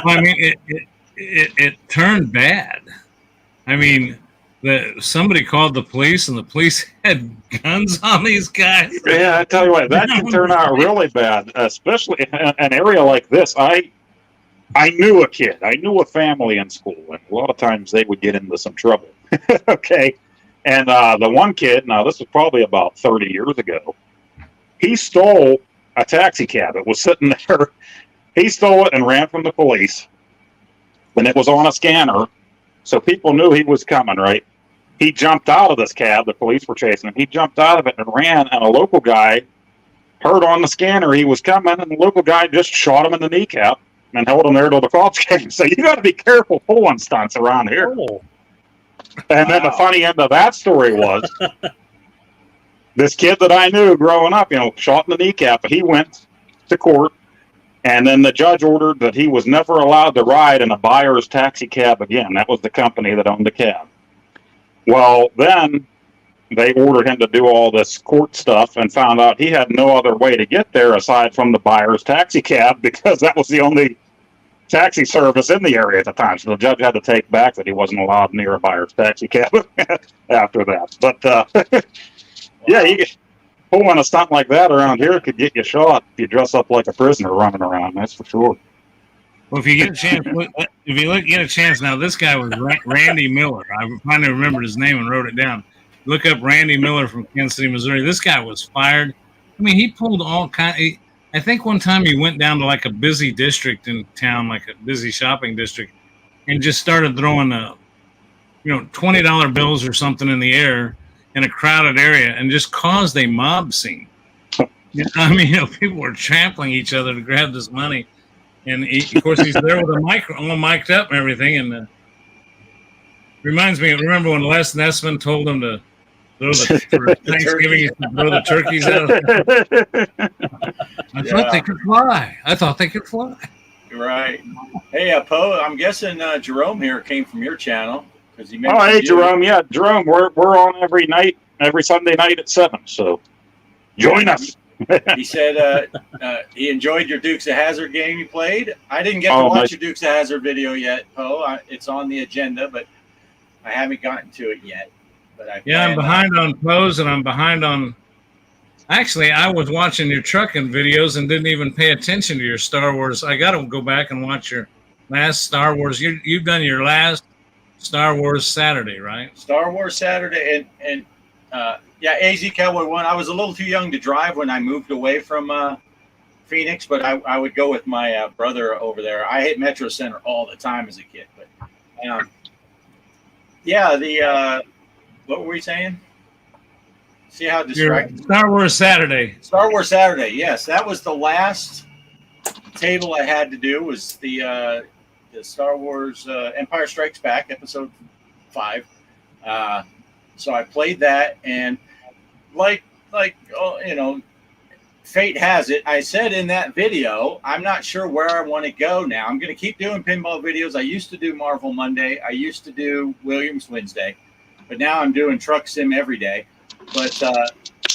Well, I mean, it turned bad. I mean, somebody called the police, and the police had guns on these guys. Yeah, I tell you what, that can turn out really bad, especially in an area like this. I knew a kid. I knew a family in school, and a lot of times they would get into some trouble. Okay. And the one kid, now this was probably about 30 years ago, he stole a taxi cab. It was sitting there. He stole it and ran from the police. And it was on a scanner, so people knew he was coming, right? He jumped out of this cab. The police were chasing him. He jumped out of it and ran, and a local guy heard on the scanner he was coming, and the local guy just shot him in the kneecap and held him there till the cops came. So you got to be careful pulling stunts around here. Oh. And then the funny end of that story was this kid that I knew growing up, shot in the kneecap. He went to court, and then the judge ordered that he was never allowed to ride in a buyer's taxi cab again. That was the company that owned the cab. Well, then they ordered him to do all this court stuff and found out he had no other way to get there aside from the buyer's taxi cab, because that was the only taxi service in the area at the time. So the judge had to take back that he wasn't allowed near a buyer's taxi cab after that. But yeah, pulling a stunt like that around here could get you shot if you dress up like a prisoner running around. That's for sure. Well, if you get a chance, get a chance now. This guy was Randy Miller. I finally remembered his name and wrote it down. Look up Randy Miller from Kansas City, Missouri. This guy was fired. I mean, he pulled all kind. I think one time he went down to like a busy district in town, like a busy shopping district, and just started throwing $20 bills or something in the air in a crowded area, and just caused a mob scene. I mean, people were trampling each other to grab this money, and of course he's there with a mic, all mic'd up and everything. And reminds me, remember when Les Nessman told him to throw for Thanksgiving, he said, throw the turkeys out? I thought they could fly. Right. Hey, Poe, I'm guessing Jerome here came from your channel because he mentioned. Oh, hey, Jerome. Yeah, Jerome. We're on every night, every Sunday night at 7. So join us. He said he enjoyed your Dukes of Hazzard game you played. I didn't get to watch your Dukes of Hazzard video yet, Poe. It's on the agenda, but I haven't gotten to it yet. But I'm behind on Poe's, and I'm behind on. Actually, I was watching your trucking videos and didn't even pay attention to your Star Wars. I got to go back and watch your last Star Wars. You've done your last Star Wars Saturday, right? Star Wars Saturday, and AZ Cowboy 1. I was a little too young to drive when I moved away from Phoenix, but I would go with my brother over there. I hit Metro Center all the time as a kid. But what were we saying? See how distracted? Star Wars Saturday. Star Wars Saturday. Yes, that was the last table I had to do. Was the Star Wars Empire Strikes Back episode 5. So I played that, and fate has it. I said in that video, I'm not sure where I want to go now. I'm going to keep doing pinball videos. I used to do Marvel Monday. I used to do Williams Wednesday, but now I'm doing Truck Sim every day. But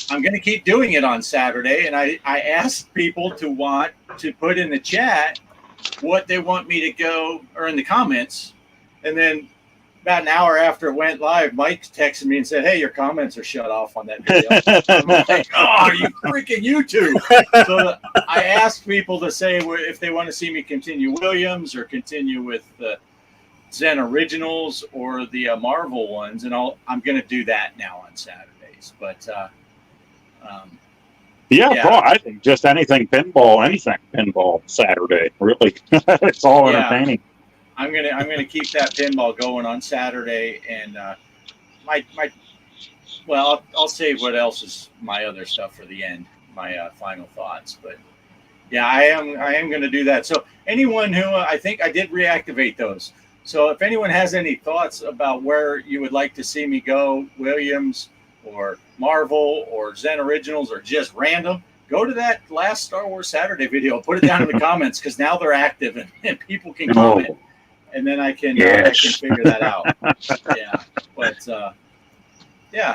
I'm going to keep doing it on Saturday, and I asked people to put in the chat what they want me to go, or in the comments, and then about an hour after it went live, Mike texted me and said, "Hey, your comments are shut off on that video." I'm like, "Oh, you freaking YouTube!" So I asked people to say if they want to see me continue Williams or continue with the Zen Originals or the Marvel ones, and I'm going to do that now on Saturdays. But bro, I think just anything pinball Saturday. Really, it's all entertaining. I'm gonna keep that pinball going on Saturday, and I'll save what else is my other stuff for the end, my final thoughts. But yeah, I am gonna do that. So anyone who I think I did reactivate those. So if anyone has any thoughts about where you would like to see me go, Williams or Marvel or Zen Originals or just random, go to that last Star Wars Saturday video. Put it down in the comments because now they're active and people can comment. And then I can figure that out. Yeah, but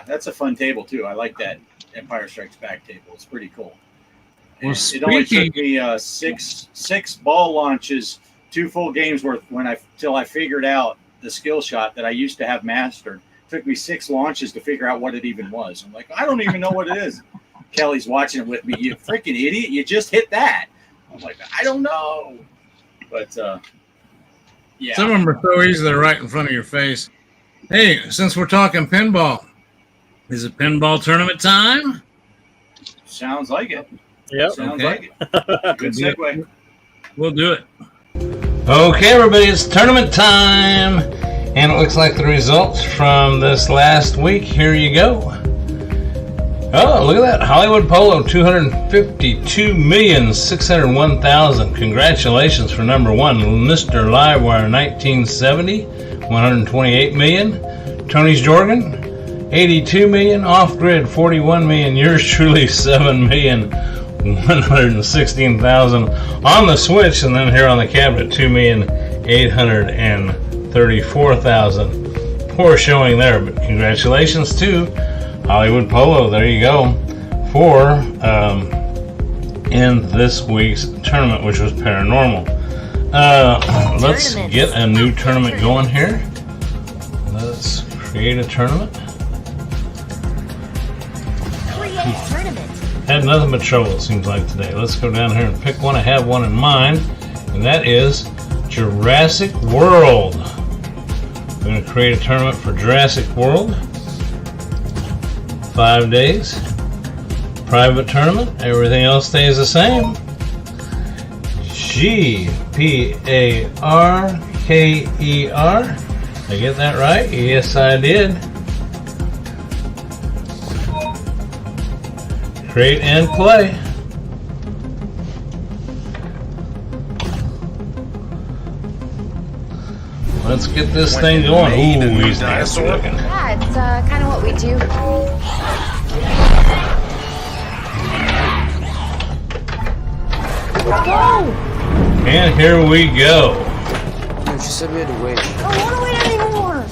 that's a fun table too. I like that Empire Strikes Back table. It's pretty cool. Well, it only took me six ball launches, 2 full games worth till I figured out the skill shot that I used to have mastered. It took me 6 launches to figure out what it even was. I'm like, I don't even know what it is. Kelly's watching it with me. You freaking idiot! You just hit that. I'm like, I don't know, but. Yeah. Some of them are so easy they're right in front of your face. Hey, since we're talking pinball, is it pinball tournament time? Sounds like it. Yep. Sounds like it. Good segue. We'll do it. Okay, everybody, it's tournament time. And it looks like the results from this last week. Here you go. Oh, look at that. Hollywood Polo, 252,601,000. Congratulations for number 1. Mr. Livewire, 1970, 128 million. Tony's Jorgen, 82 million. Off Grid, 41 million. Yours truly, 7,116,000 on the Switch. And then here on the cabinet, 2,834,000. Poor showing there, but congratulations to Hollywood Polo, there you go, for in this week's tournament, which was Paranormal. Let's get a new tournament going here. Let's create a tournament. Had nothing but trouble, it seems like, today. Let's go down here and pick one. I have one in mind, and that is Jurassic World. We're going to create a tournament for Jurassic World. 5 days, private tournament, everything else stays the same. GPARKER. Did I get that right? Yes, I did. Create and play. Let's get this thing going. Ooh, he's nasty looking. Yeah, it's kind of what we do. Whoa! And here we go. Dude, she said we had to wait. I don't want to wait anymore.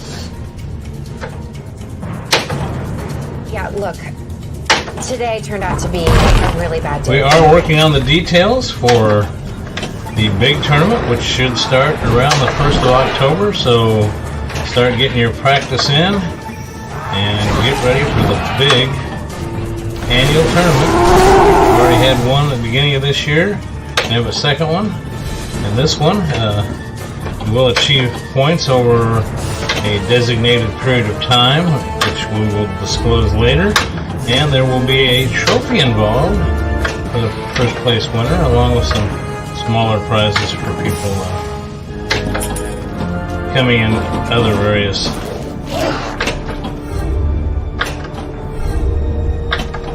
Yeah, look. Today turned out to be a really bad day. We are working on the details for the big tournament, which should start around the 1st of October. So start getting your practice in and get ready for the big annual tournament. We already had one at the beginning of this year. We have a second one. And this one will achieve points over a designated period of time, which we will disclose later. And there will be a trophy involved for the first place winner, along with some smaller prizes for people coming in other various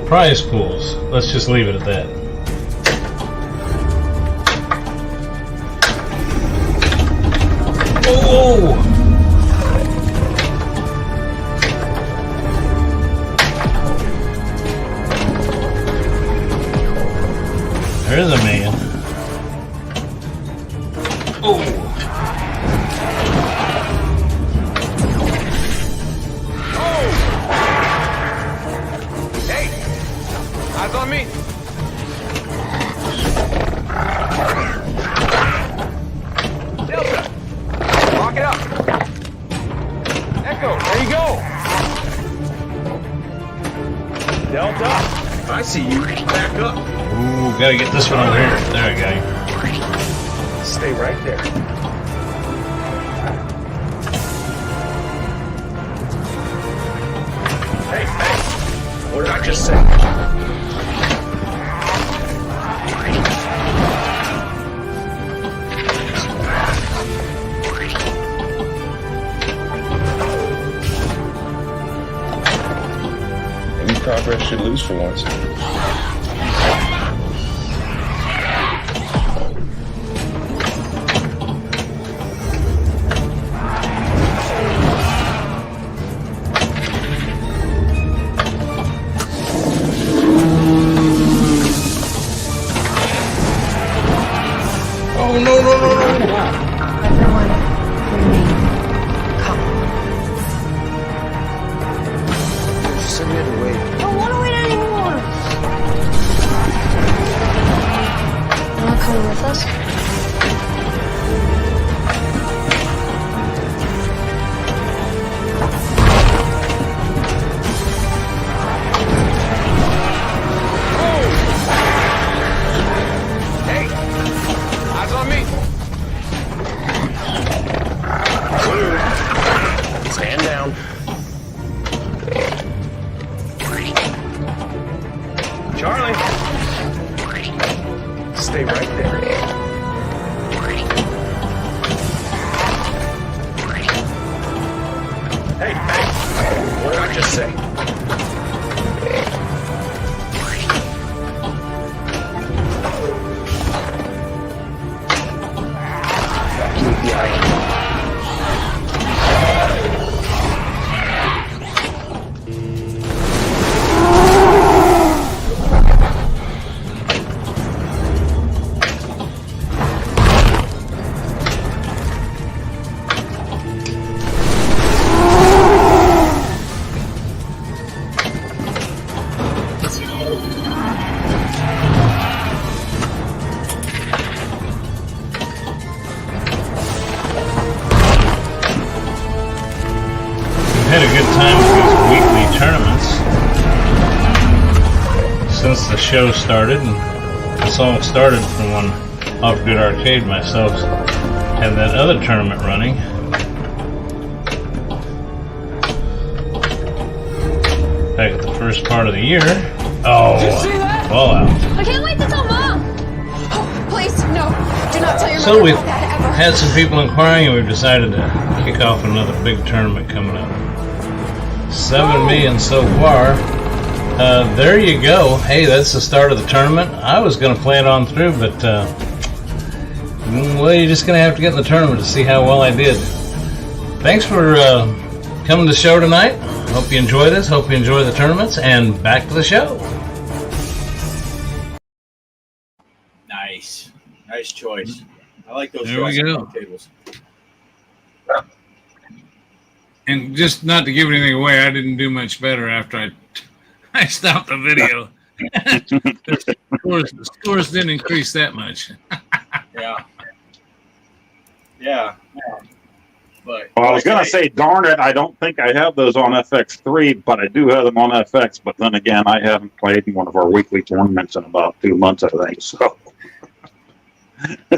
prize pools. Let's just leave it at that. Oh! There's a man. Oh! Hey! Eyes on me! Delta! Lock it up! Echo, there you go! Delta! I see you. Back up! Ooh, gotta get this one over here. There we go. Stay right there. Hey, hey! What did I just say? Any progress should lose for once. Oh, no, no, no, no! Everyone, remain calm. She said we had to wait. I don't want to wait anymore. You want to come with us? Hey! Eyes on me! Stand down. Charlie! Stay right there. Hey, hey! What did I just say? Keep the eye on me. Had a good time with these weekly tournaments since the show started, and this all started from when Off Good Arcade myself had that other tournament running. Back at the first part of the year. Oh, fallout. I can't wait to tell Mom. Oh, please, no. Do not tell your So mother we've about that ever. had some people inquiring, and we've decided to kick off another big tournament coming up. 7 million so far. There you go. Hey, that's the start of the tournament. I was going to play it on through, but well, you're just going to have to get in the tournament to see how well I did. thanks for coming to the show tonight. Hope you enjoy this. Hope you enjoy the tournaments. And back to the show. Nice choice. I like those There we go. tables. And just not to give anything away, I didn't do much better after I stopped the video. The scores didn't increase that much. Yeah. But Well, I was going to say, darn it, I don't think I have those on FX3, but I do have them on FX. But then again, I haven't played in one of our weekly tournaments in about 2 months, I think. So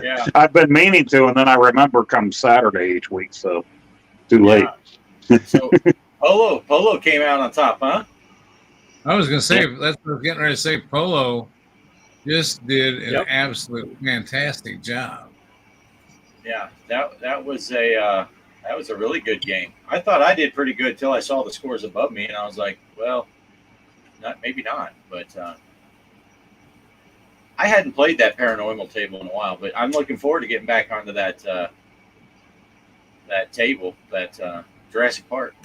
yeah. I've been meaning to, and then I remember come Saturday each week. So too late. So Polo came out on top, huh? I was going to say, that's what I was getting ready to say. Polo just did an absolute fantastic job. Yeah, that was a really good game. I thought I did pretty good till I saw the scores above me, and I was like, well, maybe not. But I hadn't played that paranormal table in a while, but I'm looking forward to getting back onto that table, that Jurassic Park.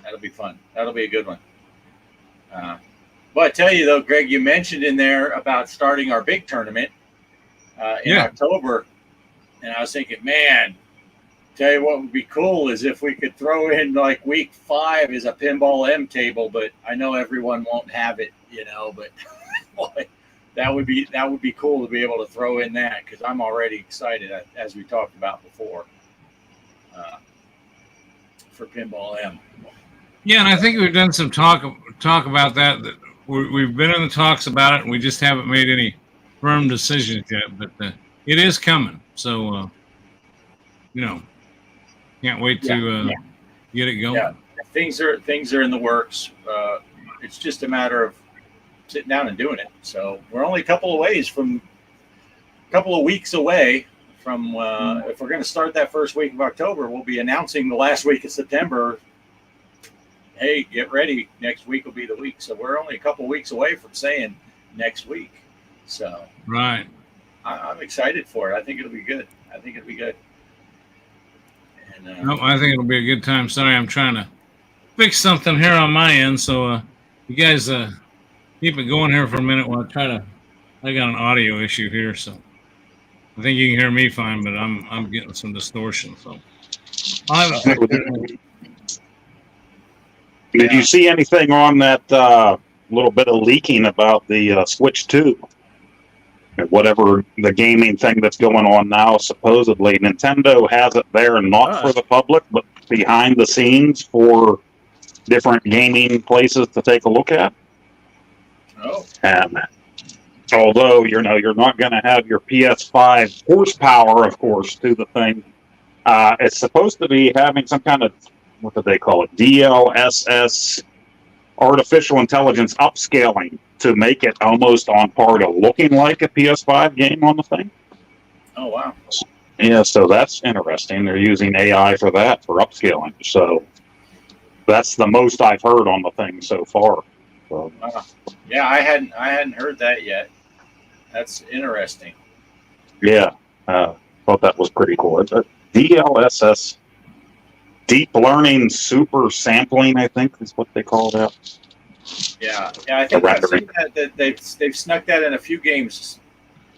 That'll be fun. That'll be a good one. But I tell you though, Greg, you mentioned in there about starting our big tournament in October, and I was thinking, man, tell you what would be cool is if we could throw in like week 5 is a pinball M table, but I know everyone won't have it, but boy, that would be cool to be able to throw in that, because I'm already excited, as we talked about before, for pinball M. Yeah, and I think we've done some talk about that. We've been in the talks about it, and we just haven't made any firm decisions yet. But it is coming, so can't wait to get it going. Yeah, things are in the works. It's just a matter of sitting down and doing it. So we're only a couple of weeks away from if we're going to start that first week of October, we'll be announcing the last week of September. Hey, get ready. Next week will be the week. So we're only a couple of weeks away from saying next week. So right, I'm excited for it. I think it'll be good. And I think it'll be a good time. Sorry, I'm trying to fix something here on my end. So you guys keep it going here for a minute while I got an audio issue here. So I think you can hear me fine, but I'm getting some distortion. So I'll have it. Did you see anything on that little bit of leaking about the Switch 2? Whatever the gaming thing that's going on now, supposedly Nintendo has it there, not for the public, but behind the scenes for different gaming places to take a look at. Oh. And although you're not going to have your PS5 horsepower, of course, to the thing, it's supposed to be having some kind of, what do they call it, DLSS, artificial intelligence upscaling, to make it almost on par to looking like a PS5 game on the thing. Oh, wow. Yeah, so that's interesting. They're using AI for that, for upscaling. So that's the most I've heard on the thing so far. So, yeah, I hadn't heard that yet. That's interesting. Yeah, thought that was pretty cool. It's a DLSS, deep learning super sampling, I think is what they call that. Yeah, I think I've seen that they've snuck that in a few games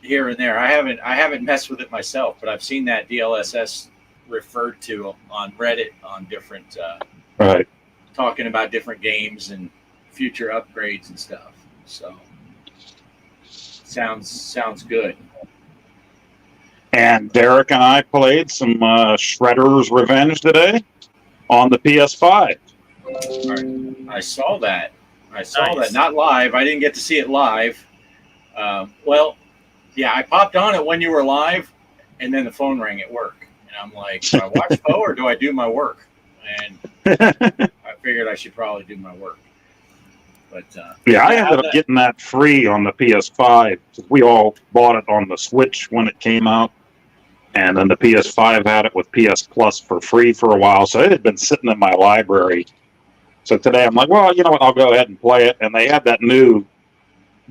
here and there. I haven't messed with it myself, but I've seen that DLSS referred to on Reddit on different right, talking about different games and future upgrades and stuff. So sounds good. And Derek and I played some Shredder's Revenge today on the PS5. I saw that. That. Not live. I didn't get to see it live. Well, yeah, I popped on it when you were live, and then the phone rang at work. And I'm like, do I watch Poe or do I do my work? And I figured I should probably do my work. But I ended up getting that free on the PS5. We all bought it on the Switch when it came out. And then the PS5 had it with PS Plus for free for a while. So it had been sitting in my library. So today I'm like, well, you know what, I'll go ahead and play it. And they had that new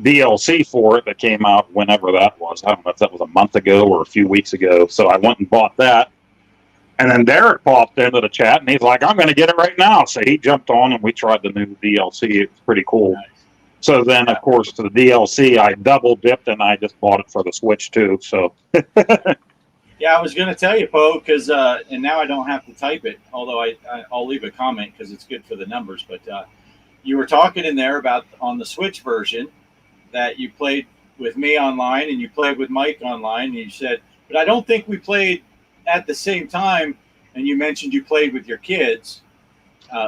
DLC for it that came out whenever that was. I don't know if that was a month ago or a few weeks ago. So I went and bought that. And then Derek popped into the chat, and he's like, "I'm going to get it right now." So he jumped on, and we tried the new DLC. It's pretty cool. Nice. So then, of course, to the DLC, I double dipped, and I just bought it for the Switch too. So Yeah, I was going to tell you, Poe, because and now I don't have to type it. Although I'll leave a comment because it's good for the numbers. But you were talking in there about on the Switch version that you played with me online and you played with Mike online. And you said, but I don't think we played at the same time. And you mentioned you played with your kids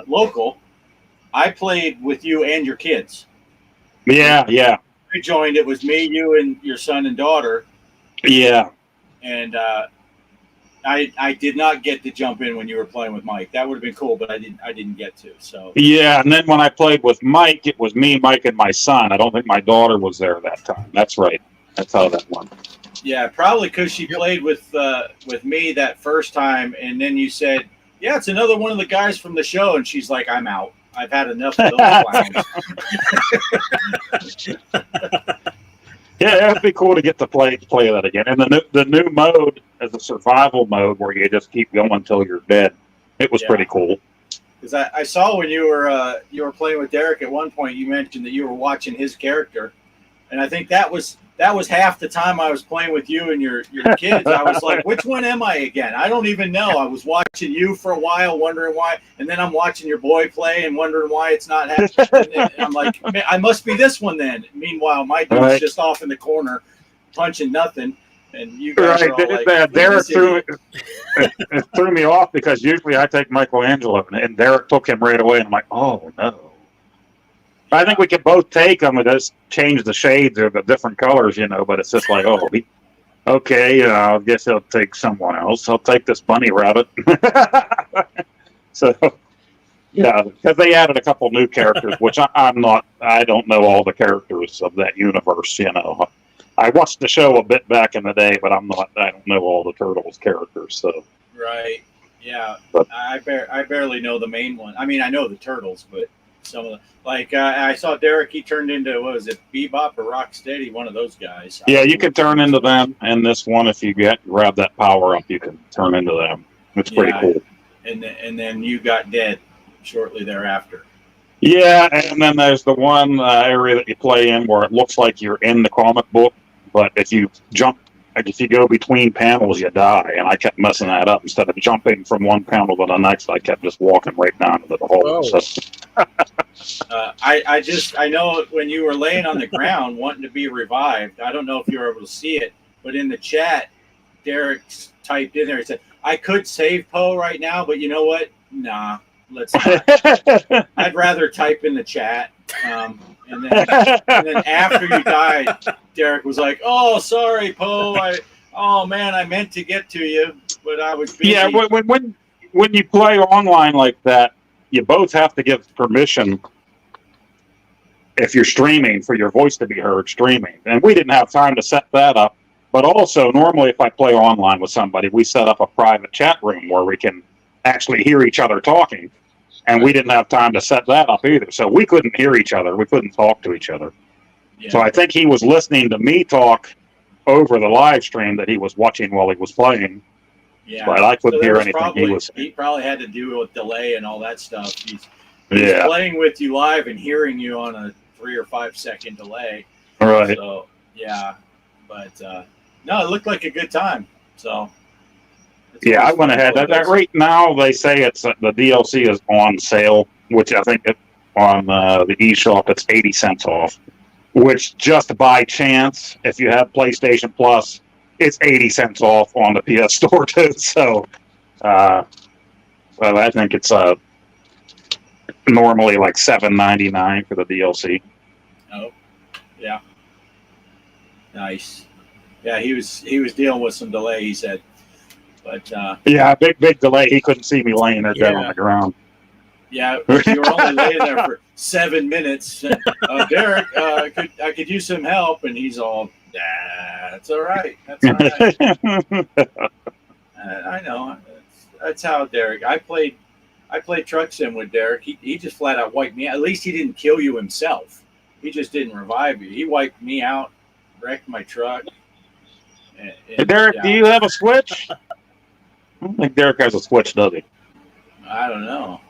local. I played with you and your kids. yeah. I joined. It was me, you, and your son and daughter. And I did not get to jump in when you were playing with Mike. That would have been cool, but I didn't get to. So Yeah, and then when I played with Mike, it was me, Mike, and my son. I don't think my daughter was there that time. That's right. That's how that went. yeah, probably because she played with me that first time, and then you said, "Yeah, it's another one of the guys from the show," and she's like, "I'm out. I've had enough of those clowns." Yeah, it'd be cool to get to play that again. And the new mode is a survival mode where you just keep going until you're dead. It was pretty cool. Because I saw when you were playing with Derek at one point, you mentioned that you were watching his character, and I think that was half the time I was playing with you and your kids. I was like, which one am I again? I don't even know. I was watching you for a while, wondering why, and then I'm watching your boy play and wondering why it's not happening. And I'm like, man, I must be this one then. Meanwhile, my dude's just off in the corner punching nothing, and you guys are all like, Derek threw me off because usually I take Michelangelo, and Derek took him right away, and I'm like, oh no. I think we could both take them and just change the shades or the different colors, but it's just like, okay, I guess he'll take someone else. I'll take this bunny rabbit. So, yeah, because they added a couple new characters, which I don't know all the characters of that universe, I watched the show a bit back in the day, but I don't know all the Turtles characters, so. Right, yeah, but, I barely know the main one. I mean, I know the Turtles, but some of the, I saw Derek, he turned into, what was it, Bebop or Rocksteady, one of those guys. Yeah, you can turn into them, and this one, if you grab that power up, you can turn into them. It's pretty cool. And then you got dead shortly thereafter. Yeah, and then there's the one area that you play in where it looks like you're in the comic book, but if you go between panels, you die, and I kept messing that up. Instead of jumping from one panel to the next, I kept just walking right down into the hole. Oh. So. I know when you were laying on the ground wanting to be revived, I don't know if you were able to see it, but in the chat, Derek typed in there, he said, I could save Poe right now, but you know what? Nah, let's not. I'd rather type in the chat. And then after you died, Derek was like, "Oh, sorry, Poe. I meant to get to you, but I was busy." Yeah, when you play online like that, you both have to give permission if you're streaming for your voice to be heard streaming. And we didn't have time to set that up. But also, normally, if I play online with somebody, we set up a private chat room where we can actually hear each other talking. And we didn't have time to set that up either. So we couldn't hear each other. We couldn't talk to each other. Yeah. So I think he was listening to me talk over the live stream that he was watching while he was playing. Yeah. But I couldn't hear anything he was saying. He probably had to do with delay and all that stuff. He's playing with you live and hearing you on a 3 or 5 second delay. Right. So, yeah. But, no, it looked like a good time. So... Yeah, I went ahead. Right now, they say it's the DLC is on sale, which I think on the eShop it's 80 cents off. Which just by chance, if you have PlayStation Plus, it's 80 cents off on the PS Store too. So, I think it's normally like $7.99 for the DLC. Oh, yeah, nice. Yeah, he was dealing with some delay. He said. But, yeah, big delay. He couldn't see me laying there dead on the ground. Yeah, you were only laying there for 7 minutes. Derek, I could use some help, and he's all, that's all right. That's all right. I know. That's how Derek. I played Truck Sim with Derek. He just flat out wiped me out. At least he didn't kill you himself. He just didn't revive you. He wiped me out, wrecked my truck. And Derek, do you have a Switch? I don't think Derek has a Switch, does he? I don't know.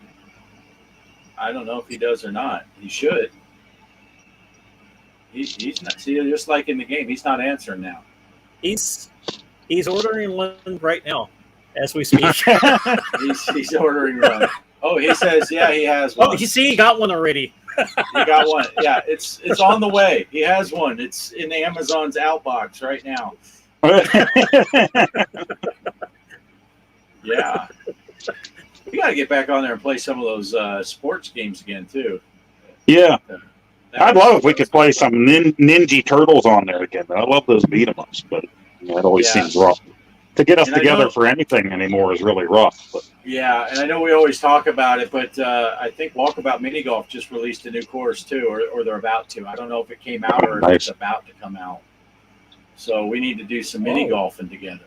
I don't know if he does or not. He should. He's not. See, just like in the game, he's not answering now. He's ordering one right now as we speak. He's ordering one. Oh, he says, yeah, he has one. Oh, you see, he got one already. He got one. Yeah, it's on the way. He has one. It's in Amazon's outbox right now. Yeah. We got to get back on there and play some of those sports games again, too. Yeah. I'd love if we could play some Ninja Turtles on there again. I love those beat 'em ups, but it always seems rough. To get us together for anything anymore is really rough. But. Yeah, and I know we always talk about it, but I think Walkabout Mini Golf just released a new course, too, or they're about to. I don't know if it came out or if it's about to come out. So we need to do some mini golfing together.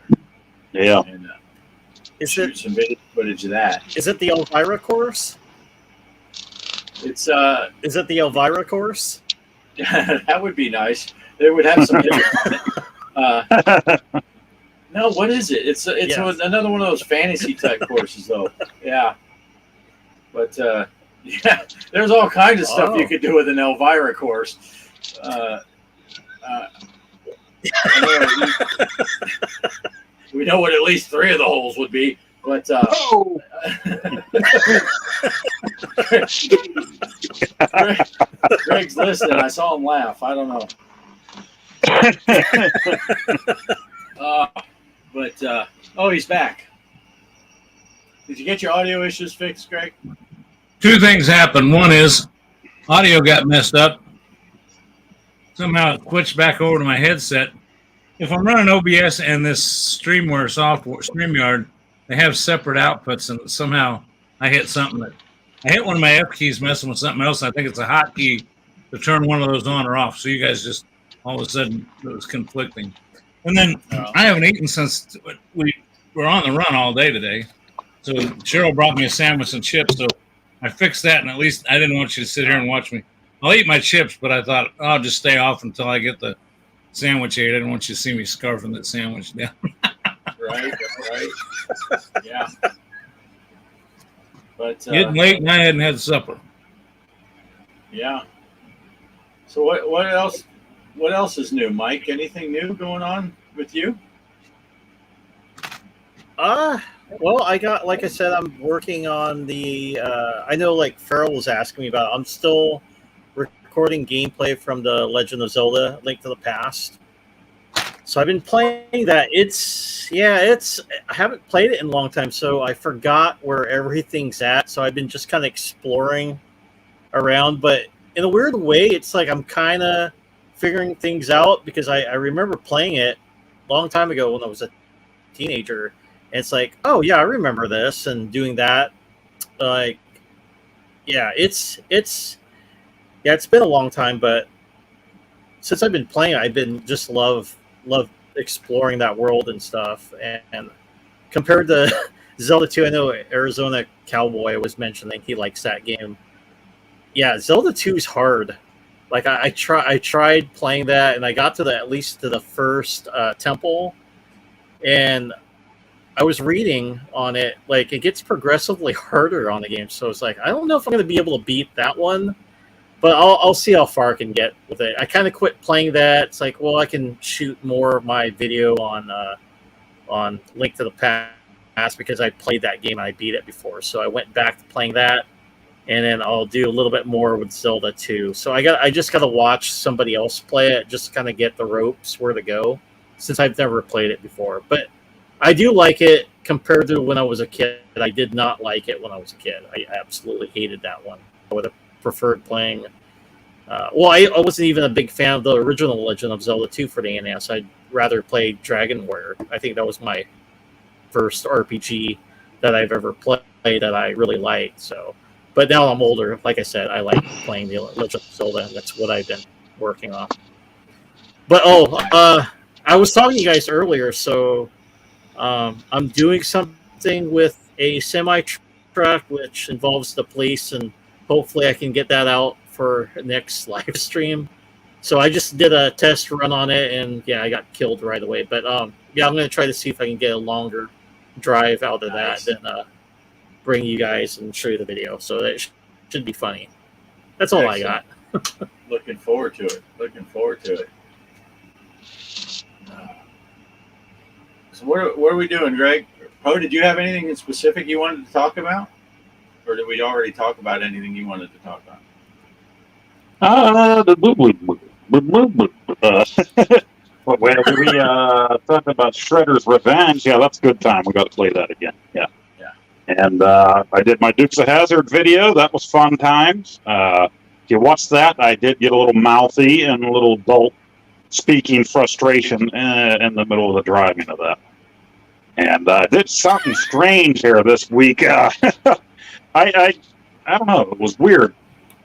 Yeah. And shoot some video footage of that. Is it the Elvira course? It's Is it the Elvira course? that would be nice. They would have some. No, what is it? It's another one of those fantasy type courses, though. Yeah, but yeah, there's all kinds of stuff you could do with an Elvira course. We know what at least 3 of the holes would be, but Greg's listening. I saw him laugh. I don't know. He's back. Did you get your audio issues fixed, Greg? 2 things happened. One is audio got messed up. Somehow it switched back over to my headset. If I'm running OBS and this StreamYard software, StreamYard, they have separate outputs, and somehow I hit something I hit one of my F keys messing with something else. And I think it's a hotkey to turn one of those on or off. So you guys just all of a sudden it was conflicting. And then I haven't eaten since we were on the run all day today. So Cheryl brought me a sandwich and chips. So I fixed that, and at least I didn't want you to sit here and watch me. I'll eat my chips, but I thought I'll just stay off until I get the sandwich ate. I didn't want you to see me scarfing that sandwich down. Right. Yeah. But getting late, and I hadn't had supper. Yeah. So what else? What else is new, Mike? Anything new going on with you? Well, I got, like I said, I'm working on the. I know, like Farrell was asking me about. I'm still recording gameplay from the Legend of Zelda: Link to the Past. So I've been playing that. I haven't played it in a long time, so I forgot where everything's at. So I've been just kind of exploring around, but in a weird way, it's like I'm kind of figuring things out because I remember playing it a long time ago when I was a teenager. And it's like, oh yeah, I remember this and doing that. Like, yeah, it's been a long time, but since I've been playing, I've been just love exploring that world and stuff. And compared to Zelda 2, I know Arizona Cowboy was mentioning he likes that game. Yeah, Zelda 2 is hard. Like I tried playing that, and I got to at least to the first temple, and I was reading on it, like it gets progressively harder on the game. So it's like I don't know if I'm going to be able to beat that one, but I'll see how far I can get with it. I kind of quit playing that. It's like, well, I can shoot more of my video on Link to the Past because I played that game and I beat it before. So I went back to playing that. And then I'll do a little bit more with Zelda 2. So I just got to watch somebody else play it, just kind of get the ropes where to go, since I've never played it before. But I do like it compared to when I was a kid. I did not like it when I was a kid. I absolutely hated that one. I would have preferred playing. I wasn't even a big fan of the original Legend of Zelda 2 for the NES. I'd rather play Dragon Warrior. I think that was my first RPG that I've ever played that I really liked. So. But now I'm older. Like I said, I like playing the Legend of Zelda, and that's what I've been working on. But I was talking to you guys earlier, so I'm doing something with a semi-truck which involves the police, and hopefully I can get that out for next live stream. So I just did a test run on it, and yeah, I got killed right away. But I'm going to try to see if I can get a longer drive out of Nice. that than bring you guys and show you the video. So that should be funny. That's all I got. Looking forward to it. Looking forward to it. So what are we doing, Greg? Poe, did you have anything in specific you wanted to talk about? Or did we already talk about anything you wanted to talk about? When we talked about Shredder's Revenge, yeah, that's a good time. We got to play that again. Yeah. Yeah. And I did my Dukes of Hazzard video. That was fun times. If you watched that, I did get a little mouthy and a little adult speaking frustration in the middle of the driving of that. And I did something strange here this week. I don't know. It was weird.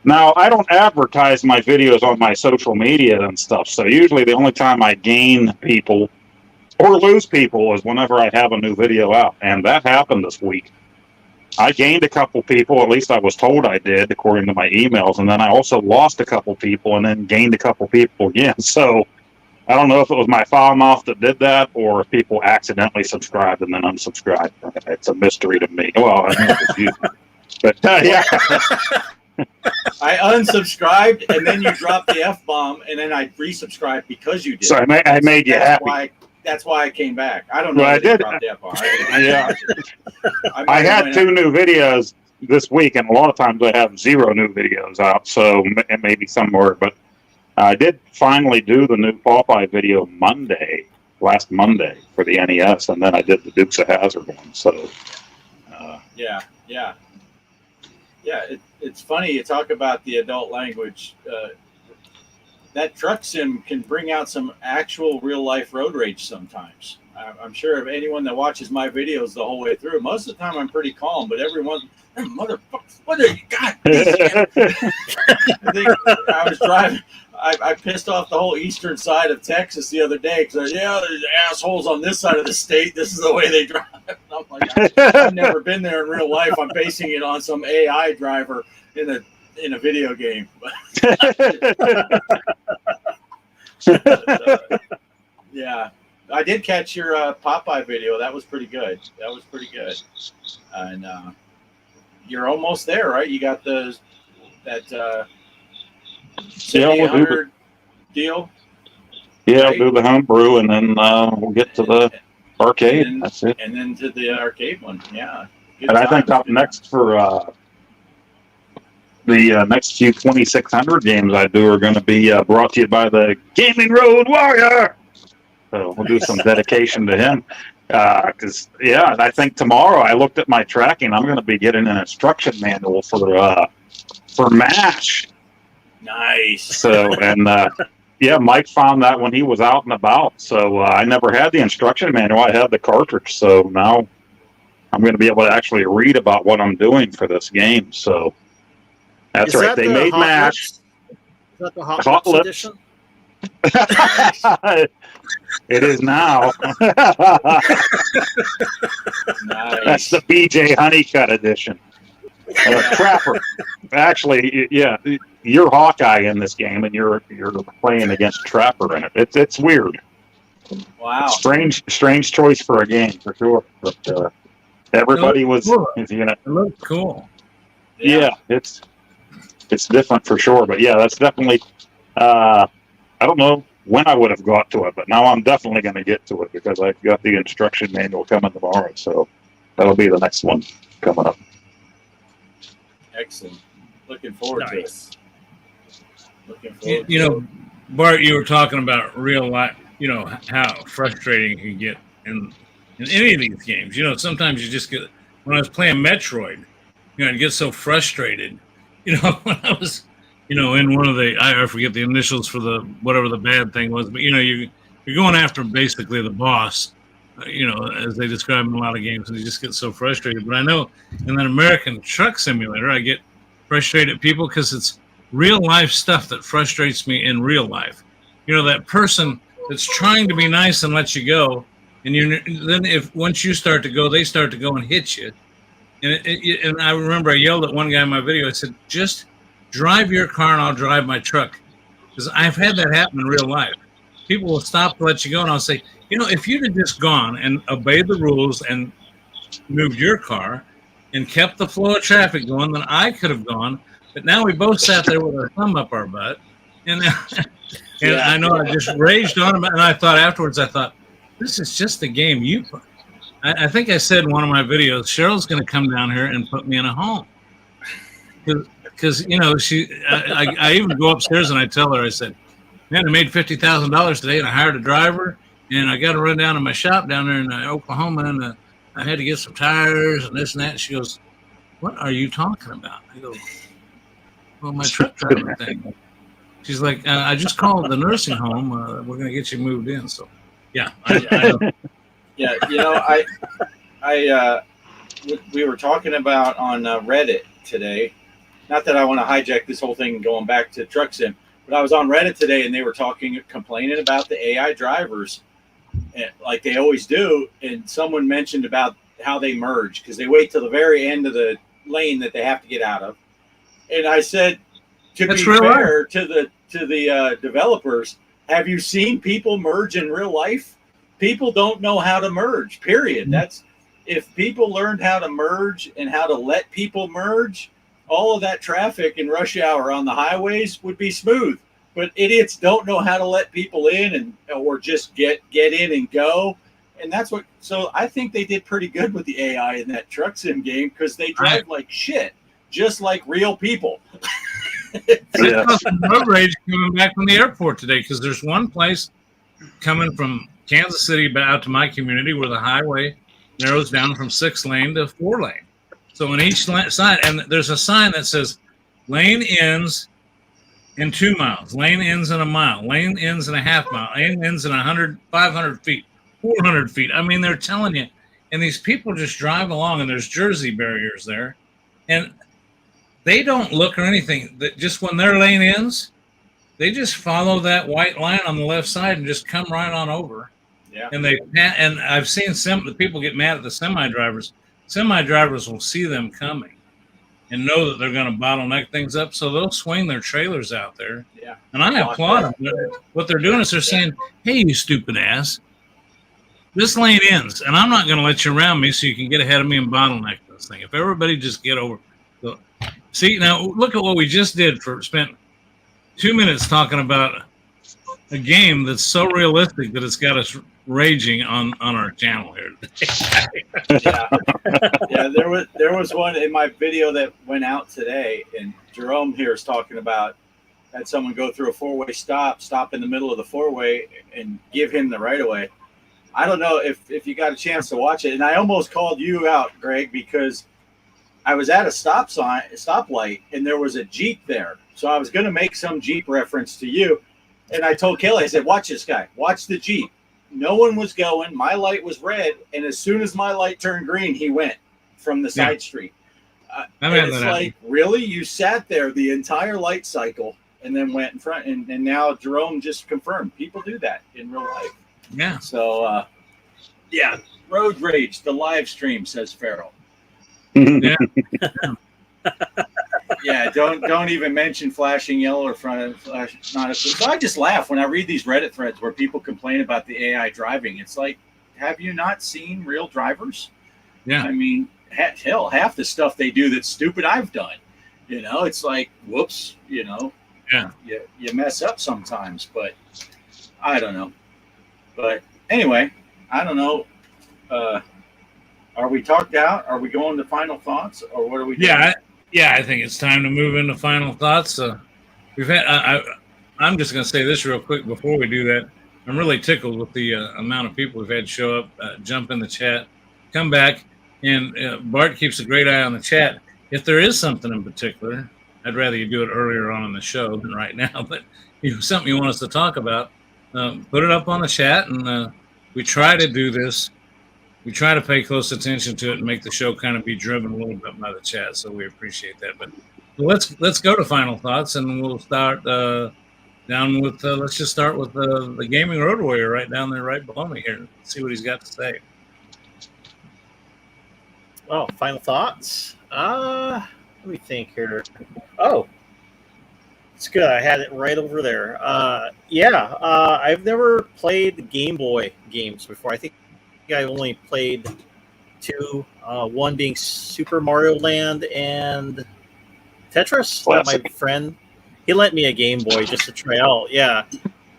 Now, I don't advertise my videos on my social media and stuff, so usually the only time I gain people or lose people is whenever I have a new video out, and that happened this week. I gained a couple people, at least I was told I did, according to my emails, and then I also lost a couple people and then gained a couple people again. So I don't know if it was my foul mouth that did that or if people accidentally subscribed and then unsubscribed. It's a mystery to me. Well, I know it's you. But yeah. I unsubscribed, and then you dropped the F-bomb, and then I resubscribed because you did. So I made you happy. That's why I came back. I don't know. Well, I did. Dropped the F-bomb. Yeah. I had 2 new videos this week, and a lot of times I have 0 new videos out, so maybe some more. But I did finally do the new Popeye video last Monday for the NES, and then I did the Dukes of Hazzard one. So Yeah. It's funny you talk about the adult language. That truck sim can bring out some actual real life road rage sometimes. I'm sure of anyone that watches my videos the whole way through, most of the time I'm pretty calm, but everyone, motherfucker, what are you got? I was driving. I pissed off the whole eastern side of Texas the other day because there's assholes on this side of the state. This is the way they drive. And I'm like, I've never been there in real life. I'm basing it on some AI driver in a video game. Yeah, I did catch your Popeye video. That was pretty good. And you're almost there, right? You got that. we'll do the deal. Yeah, right? I'll do the homebrew, and then we'll get to the arcade. That's it. And then to the arcade one. Yeah. Good And I think times. up next for the next few 2600 games I do are going to be brought to you by the Gaming Road Warrior. So we'll do some dedication to him. Because, I think tomorrow I looked at my tracking. I'm going to be getting an instruction manual for MASH. Nice. So, and Mike found that when he was out and about. So I never had the instruction manual. I had the cartridge. So now I'm going to be able to actually read about what I'm doing for this game. So that's right. They made MASH. Is that the Hot Hot Lips Lips. edition? It is now. Nice. That's the BJ Honeycutt edition. Trapper. Actually, you're Hawkeye in this game, and you're playing against Trapper in it. It's weird. Wow. Strange choice for a game for sure. But everybody was, It looks cool. yeah, it's different for sure. But yeah, that's definitely. I don't know when I would have got to it, but now I'm definitely going to get to it because I've got the instruction manual coming tomorrow. So that'll be the next one coming up. Excellent. Looking forward to it. Bart, you were talking about real life, how frustrating it can get in any of these games. Sometimes you just get, when I was playing Metroid, I'd get so frustrated, when I was, in one of the, I forget the initials for the, whatever the bad thing was, but, you're going after basically the boss, as they describe in a lot of games, and you just get so frustrated. But I know in that American Truck Simulator, I get frustrated at people because it's real life stuff that frustrates me in real life. That person that's trying to be nice and let you go, and then once you start to go, they start to go and hit you. And I remember I yelled at one guy in my video. I said, "Just drive your car and I'll drive my truck," because I've had that happen in real life. People will stop to let you go, and I'll say, if you'd have just gone and obeyed the rules and moved your car and kept the flow of traffic going, then I could have gone. But now we both sat there with our thumb up our butt. And, and I know I just raged on him. And I thought afterwards, this is just a game. I think I said in one of my videos, Cheryl's going to come down here and put me in a home. Because, I even go upstairs and I tell her, I said, man, I made $50,000 today and I hired a driver and I got to run down to my shop down there in Oklahoma and I had to get some tires and this and that. And she goes, what are you talking about? I go, well, my truck driver thing. She's like, I just called the nursing home. We're going to get you moved in. So, yeah, I know. Yeah, we were talking about on Reddit today. Not that I want to hijack this whole thing going back to truck sim, but I was on Reddit today and they were complaining about the AI drivers, like they always do. And someone mentioned about how they merge because they wait till the very end of the lane that they have to get out of. And I said, to be fair to the developers, have you seen people merge in real life? People don't know how to merge, period. That's if people learned how to merge and how to let people merge, all of that traffic in rush hour on the highways would be smooth. But idiots don't know how to let people in or just get in and go. And that's what, so I think they did pretty good with the AI in that truck sim game because they drive like shit, just like real people. I saw some road rage coming back from the airport today because there's one place coming from Kansas City out to my community where the highway narrows down from 6-lane to 4-lane. So in each side, and there's a sign that says lane ends in 2 miles, lane ends in a mile, lane ends in a half mile, lane ends in 500 feet, 400 feet. I mean, they're telling you, and these people just drive along and there's Jersey barriers there. And they don't look or anything. That just when their lane ends, they just follow that white line on the left side and just come right on over. Yeah. And I've seen the people get mad at the semi drivers. Semi drivers will see them coming and know that they're going to bottleneck things up, so they'll swing their trailers out there. Yeah. And I applaud them. What they're doing is they're saying, "Hey, you stupid ass, this lane ends, and I'm not going to let you around me so you can get ahead of me and bottleneck this thing. If everybody just get over." So, see, now look at what we just did. Spent 2 minutes talking about a game that's so realistic that it's got us raging on our channel here. Yeah. There was one in my video that went out today, and Jerome here is talking about had someone go through a 4-way stop in the middle of the 4-way and give him the right of way. I don't know if you got a chance to watch it, and I almost called you out, Greg, because I was at a stoplight, and there was a Jeep there. So I was going to make some Jeep reference to you. And I told Kelly, I said, watch this guy. Watch the Jeep. No one was going. My light was red. And as soon as my light turned green, he went from the side street. And it's like, really? You sat there the entire light cycle and then went in front. And now Jerome just confirmed. People do that in real life. Yeah. So, road rage, the live stream, says Farrell. Yeah. Yeah, don't even mention flashing yellow or front flash. So I just laugh when I read these Reddit threads where people complain about the AI driving. It's like, have you not seen real drivers? Yeah. I mean, hell, half the stuff they do that's stupid I've done. It's like, whoops, Yeah. You mess up sometimes, but I don't know. But anyway, I don't know. Are we talked out? Are we going to final thoughts, or what are we doing? I think it's time to move into final thoughts. We've had. I'm just going to say this real quick before we do that. I'm really tickled with the amount of people we've had show up, jump in the chat, come back, and Bart keeps a great eye on the chat. If there is something in particular, I'd rather you do it earlier on in the show than right now. But something you want us to talk about, put it up on the chat, and we try to do this. We try to pay close attention to it and make the show kind of be driven a little bit by the chat, so we appreciate that. But let's go to final thoughts, and we'll start down with. Let's just start with the Gaming Road Warrior right down there, right below me here. See what he's got to say. Oh, final thoughts. Let me think here. Oh, it's good. I had it right over there. I've never played the Game Boy games before. I think I only played two. One being Super Mario Land and Tetris. That my Classic. friend, he lent me a Game Boy just to try out. Yeah,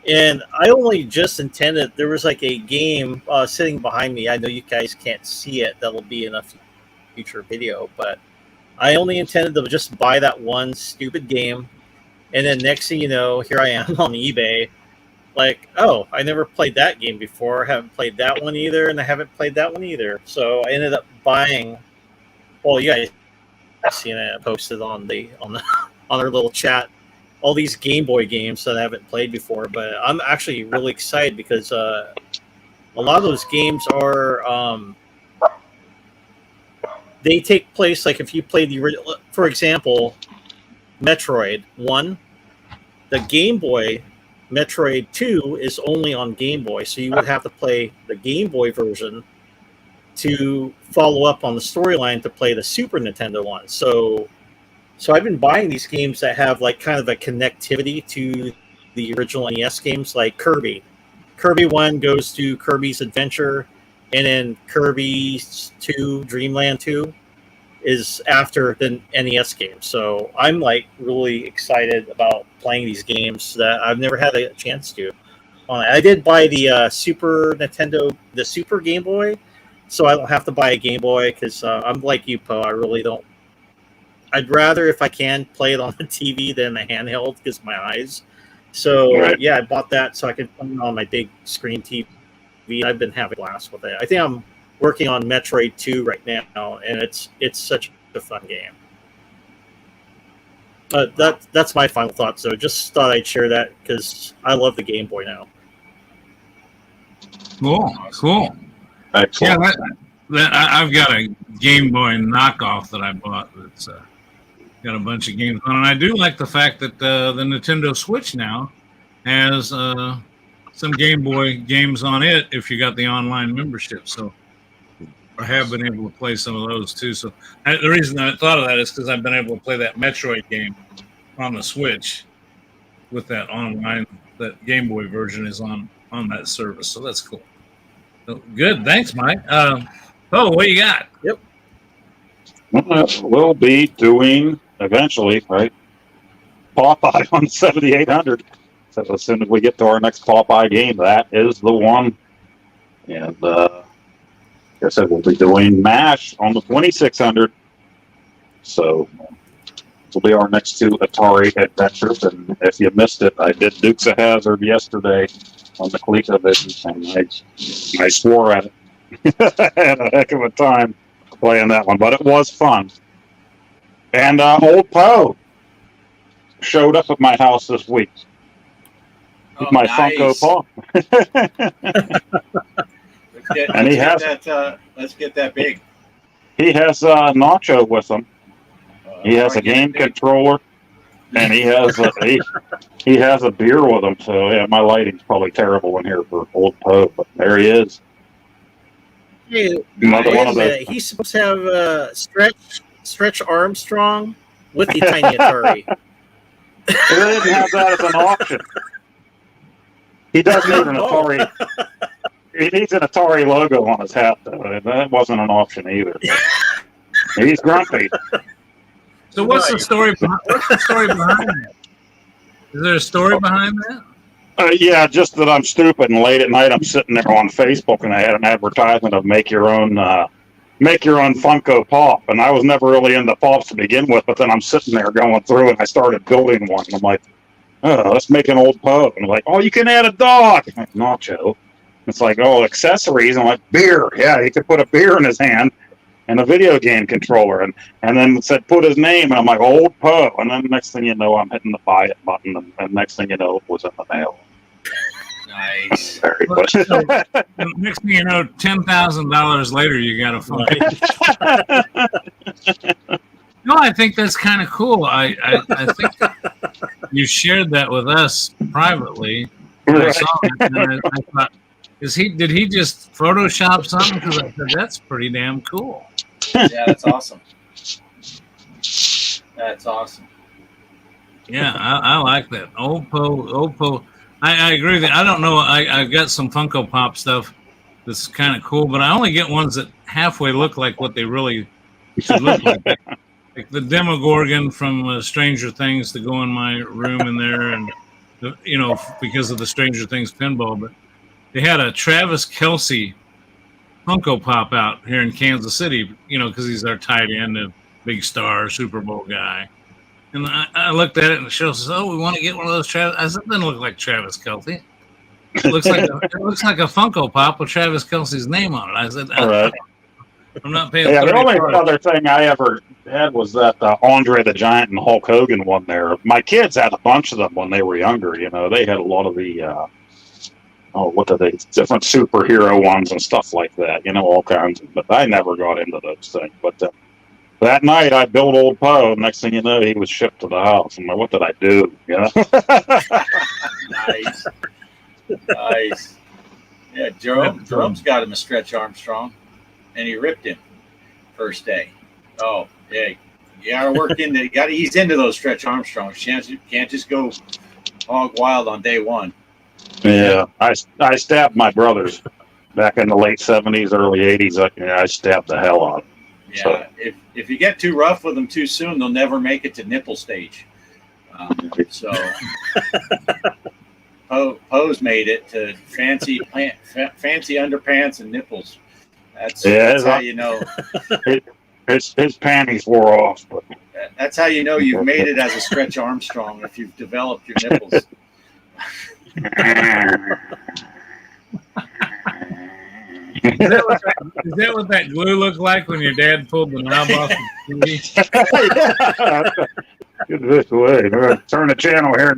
and I only just intended there was like a game sitting behind me. I know you guys can't see it. That'll be in a future video, but I only intended to just buy that one stupid game, and then next thing you know, here I am on eBay. Like, oh, I never played that game before. I haven't played that one either, and I haven't played that one either. So I ended up buying. Well, you guys seen it posted on the on our little chat. All these Game Boy games that I haven't played before, but I'm actually really excited because a lot of those games are they take place like if you play the original. For example, Metroid 1, the Game Boy. Metroid 2 is only on Game Boy, so you would have to play the Game Boy version to follow up on the storyline to play the Super Nintendo one. So I've been buying these games that have like kind of a connectivity to the original NES games, like Kirby. Kirby 1 goes to Kirby's Adventure, and then Kirby 2, Dreamland 2 is after the NES game. So I'm like really excited about playing these games that I've never had a chance to. I did buy the Super Nintendo, the Super Game Boy, so I don't have to buy a Game Boy because I'm like you, Poe. I really don't. I'd rather, if I can, play it on the TV than the handheld because my eyes. So Right. yeah, I bought that so I can play it on my big screen TV. I've been having a blast with it. I think I'm working on Metroid 2 right now, and it's such a fun game. But that's my final thoughts. So just thought I'd share that because I love the Game Boy now. Cool. Yeah, Excellent. I've got a Game Boy knockoff that I bought that's got a bunch of games on it. And I do like the fact that the Nintendo Switch now has some Game Boy games on it if you got the online membership. So I have been able to play some of those too. So the reason I thought of that is because I've been able to play that Metroid game on the Switch with that online. That Game Boy version is on that service, so that's cool. So, good, thanks, Mike. What you got? Yep. We'll be doing eventually, right? Popeye on 7800. So as soon as we get to our next Popeye game, that is the one. And like I said, we'll be doing MASH on the 2600. So this will be our next two Atari adventures. And if you missed it, I did Dukes of Hazzard yesterday on the ColecoVision, and I swore at it. I had a heck of a time playing that one, but it was fun. And old Poe showed up at my house this week with my nice. Funko Pop. And he has let's get that big. He has Nacho with him. He has a game controller, and he has he has a beer with him. So yeah, my lighting's probably terrible in here for old Poe, but there he is. Hey, Another wait one a of those. minute. He's supposed to have Stretch Armstrong with the tiny Atari. He didn't have that as an option. He does need an Atari. He needs an Atari logo on his hat, though. And that wasn't an option either. He's grumpy. So what's the story? What's the story behind that? Is there a story behind that? Yeah, just that I'm stupid, and late at night I'm sitting there on Facebook, and I had an advertisement of make your own Funko Pop, and I was never really into pops to begin with, but then I'm sitting there going through, and I started building one, and I'm like, oh, let's make an old Poe. And I'm like, oh, you can add a dog. I'm like, Nacho. It's like, oh, accessories. I'm like, beer. Yeah, he could put a beer in his hand and a video game controller, and then it said put his name, and I'm like, old Poe. And then next thing you know, I'm hitting the buy it button, and next thing you know, it was in the mail. Nice. Very much. Next thing you know, $10,000 later, you got a phone. No, I think that's kind of cool. I think you shared that with us privately. And I saw it, and I thought, did he just Photoshop something? Because I said that's pretty damn cool. Yeah, that's awesome. That's awesome. Yeah, I like that. Old Poe. I agree with you. I don't know. I've got some Funko Pop stuff that's kind of cool, but I only get ones that halfway look like what they really should look like. Like the Demogorgon from Stranger Things to go in my room in there, and because of the Stranger Things pinball. But they had a Travis Kelce Funko Pop out here in Kansas City, because he's our tight end, a big star, Super Bowl guy. And I looked at it, and the show says, "Oh, we want to get one of those Travis." I said, "It doesn't look like Travis Kelce. It looks like a Funko Pop with Travis Kelce's name on it." I said, All right. "I'm not paying." Yeah, the only other thing I ever had was that Andre the Giant and Hulk Hogan one there. My kids had a bunch of them when they were younger. They had a lot of the different superhero ones and stuff like that. All kinds of. But I never got into those things. But that night I built old Poe. Next thing you know, he was shipped to the house. I'm like, what did I do? Nice. Nice. Yeah, Jerome's got him a Stretch Armstrong, and he ripped him first day. Oh, yeah. You got to work into. You got to ease into those Stretch Armstrongs. You can't just go hog wild on day one. Yeah, I stabbed my brothers back in the late 70s, early 80s. I stabbed the hell out of them. Yeah, So, if you get too rough with them too soon, they'll never make it to nipple stage. So Poe's made it to fancy underpants and nipples. That's how you know. His panties wore off. But That's how you know you've made it as a Stretch Armstrong, if you've developed your nipples. Is that what that glue looked like when your dad pulled the knob off the TV? Get this way. Turn the channel here.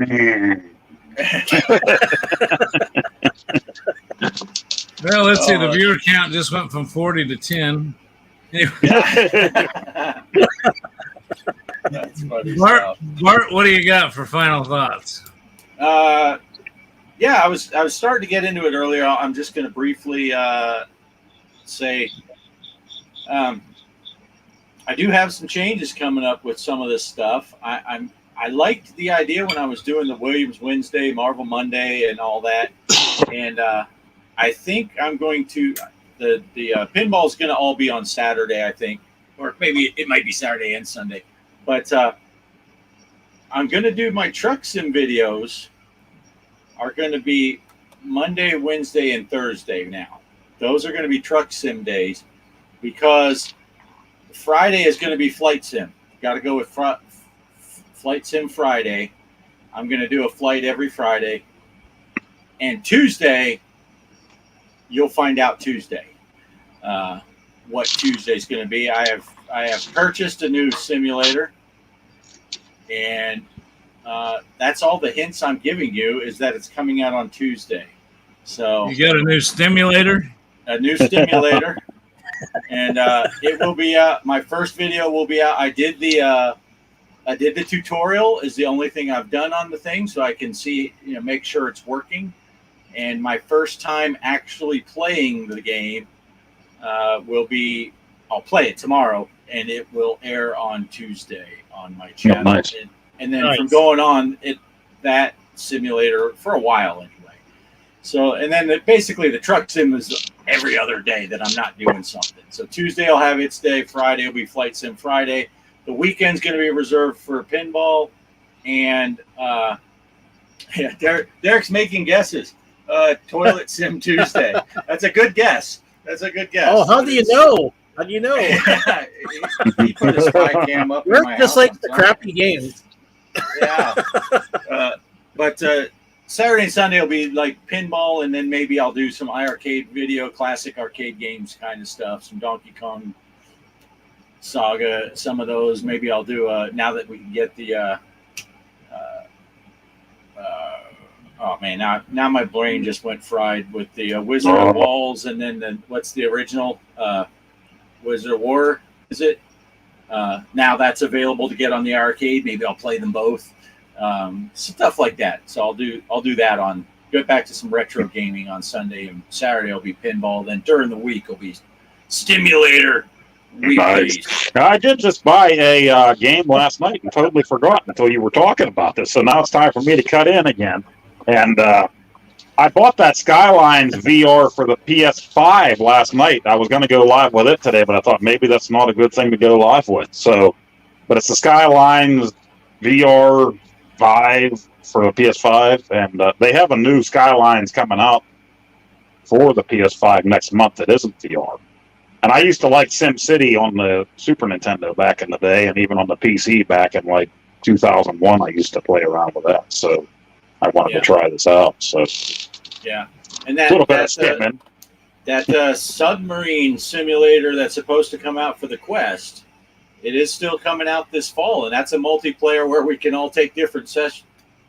Well, let's see. The viewer count just went from 40 to 10. Anyway. That's funny Bart, stuff. what do you got for final thoughts? Yeah, I was starting to get into it earlier. I'm just going to briefly say I do have some changes coming up with some of this stuff. I liked the idea when I was doing the Williams Wednesday, Marvel Monday, and all that, and I think I'm going to the pinball's going to all be on Saturday, I think, or maybe it might be Saturday and Sunday, but I'm going to do my truck sim videos. Are going to be Monday, Wednesday, and Thursday now. Those are going to be truck sim days because Friday is going to be flight sim. Got to go with flight sim Friday. I'm going to do a flight every Friday. And Tuesday, you'll find out Tuesday what Tuesday is going to be. I have purchased a new simulator, and that's all the hints I'm giving you is that it's coming out on Tuesday. So you got a new stimulator? A new stimulator. And it will be out. My first video will be out. I did the tutorial is the only thing I've done on the thing, so I can see, make sure it's working. And my first time actually playing the game will be, I'll play it tomorrow, and it will air on Tuesday on my channel. Oh, nice. And then from going on, that simulator for a while anyway. So, and then basically the truck sim is every other day that I'm not doing something. So Tuesday I'll have its day. Friday will be flight sim Friday. The weekend's going to be reserved for pinball. And Derek's making guesses. Toilet sim Tuesday. That's a good guess. Oh, how do you know? How do you know? He put a spy cam up. We're in my just house like on the Sunday. crappy games. Yeah. But Saturday and Sunday will be like pinball, and then maybe I'll do some iArcade video, classic arcade games kind of stuff, some Donkey Kong Saga, some of those. Maybe I'll do now that we can get the oh man, now my brain just went fried with the Wizard of Walls, and then what's the original Wizard of War? Is it? Now that's available to get on the arcade. Maybe I'll play them both. Stuff like that. So I'll do that on. Get back to some retro gaming on Sunday, and Saturday will be pinball. Then during the week will be stimulator weekdays. Nice. I did just buy a game last night and totally forgot until you were talking about this. So now it's time for me to cut in again. And I bought that Skylines VR for the PS5 last night. I was going to go live with it today, but I thought maybe that's not a good thing to go live with. So, but it's the Skylines VR Vive for the PS5, and they have a new Skylines coming out for the PS5 next month that isn't VR. And I used to like SimCity on the Super Nintendo back in the day, and even on the PC back in like 2001, I used to play around with that. So I wanted to try this out. So yeah, and that little bit of skimming. That submarine simulator that's supposed to come out for the Quest, it is still coming out this fall, and that's a multiplayer where we can all take different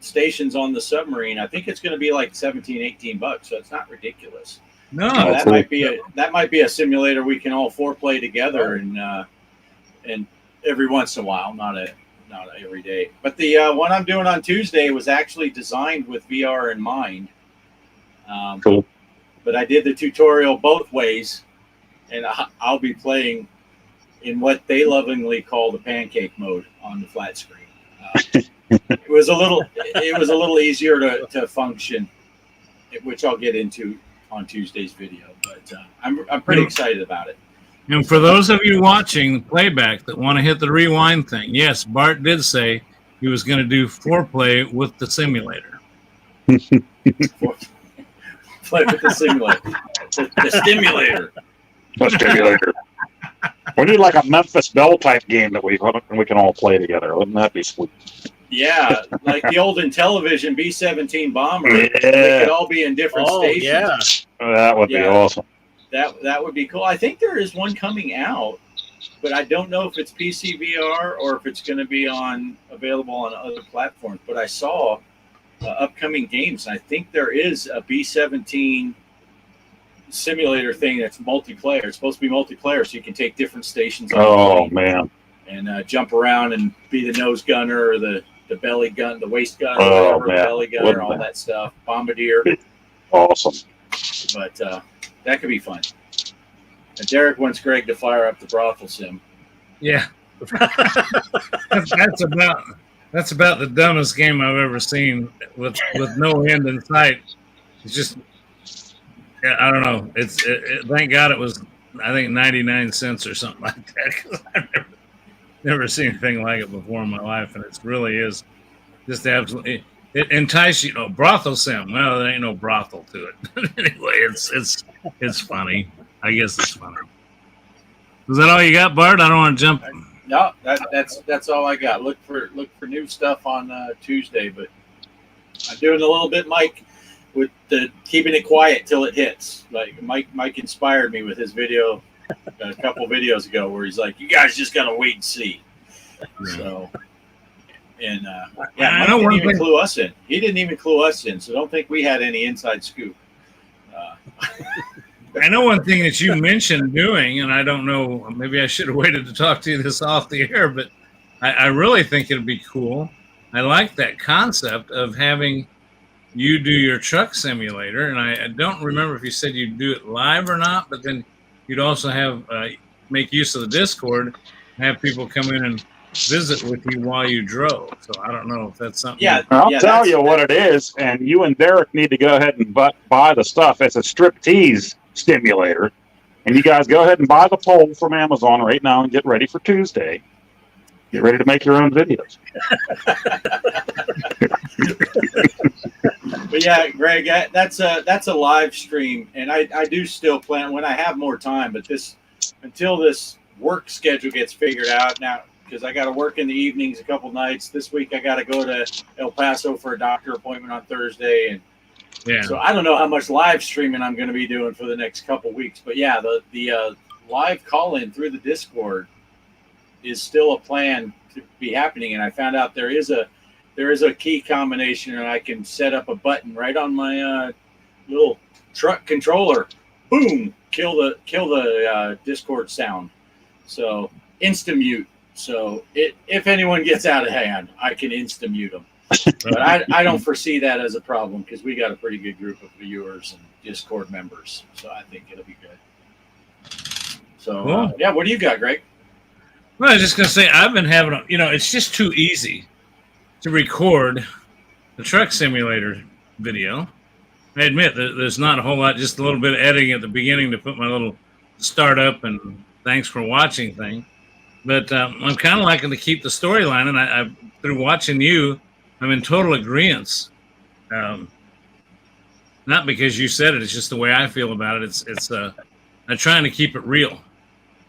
stations on the submarine. I think it's going to be like $17-18, so it's not ridiculous. No, that might be a simulator we can all four play together, and every once in a while, not every day. But the one I'm doing on Tuesday was actually designed with VR in mind. Cool. But I did the tutorial both ways, and I'll be playing in what they lovingly call the pancake mode on the flat screen. It was a little easier to function, which I'll get into on Tuesday's video. But I'm pretty excited about it. And for those of you watching playback that want to hit the rewind thing, yes, Bart did say he was going to do foreplay with the simulator. Play with the simulator. The stimulator. The stimulator. We need like a Memphis Belle type game that we can all play together. Wouldn't that be sweet? Yeah, like the old Intellivision B-17 bomber. Yeah. They could all be in different stations. Yeah. That would be awesome. That would be cool. I think there is one coming out, but I don't know if it's PC VR or if it's going to be available on other platforms. But I saw upcoming games, and I think there is a B-17 simulator thing that's multiplayer. It's supposed to be multiplayer, so you can take different stations on the plane man, and jump around and be the nose gunner or the belly gun, the waist gunner, whatever, the belly gunner, all that stuff, bombardier. Awesome. But that could be fun. And Derek wants Greg to fire up the brothel sim. Yeah, that's about the dumbest game I've ever seen with no end in sight. It's just, I don't know. Thank God it was, I think, 99 cents or something like that, because I've never seen anything like it before in my life, and it really is just absolutely. It entices you. Brothel sim. Well, there ain't no brothel to it. Anyway, it's funny. I guess it's funny. Is that all you got, Bart? I don't want to jump. No, that's all I got. Look for new stuff on Tuesday, but I'm doing a little bit, Mike, with the keeping it quiet till it hits. Like Mike inspired me with his video a couple videos ago where he's like, "You guys just gotta wait and see." So. And Mike didn't even clue us in. He didn't even clue us in, so don't think we had any inside scoop. I know one thing that you mentioned doing, and I don't know, maybe I should have waited to talk to you this off the air, but I really think it'd be cool. I like that concept of having you do your truck simulator, and I don't remember if you said you'd do it live or not, but then you'd also have make use of the Discord and have people come in and visit with you while you drove. So I don't know if that's something. Yeah, I'll tell you what it is, and you and Derek need to go ahead and buy the stuff. It's a striptease stimulator, and you guys go ahead and buy the pole from Amazon right now and get ready for Tuesday. Get ready to make your own videos. But yeah, Greg, that's a live stream, and I do still plan when I have more time. But until this work schedule gets figured out now, because I got to work in the evenings a couple nights. This week I got to go to El Paso for a doctor appointment on Thursday, and so I don't know how much live streaming I'm going to be doing for the next couple weeks. But yeah, the live call-in through the Discord is still a plan to be happening, and I found out there is a key combination, and I can set up a button right on my little truck controller. Boom! Kill the Discord sound. So insta-mute. So if anyone gets out of hand, I can insta-mute them. But I don't foresee that as a problem because we got a pretty good group of viewers and Discord members. So I think it'll be good. So, cool. What do you got, Greg? Well, I was just going to say, I've been having, it's just too easy to record the truck simulator video. I admit that there's not a whole lot, just a little bit of editing at the beginning to put my little startup and thanks for watching thing. But I'm kind of liking to keep the storyline, and I through watching you, I'm in total agreement. Not because you said it; it's just the way I feel about it. I'm trying to keep it real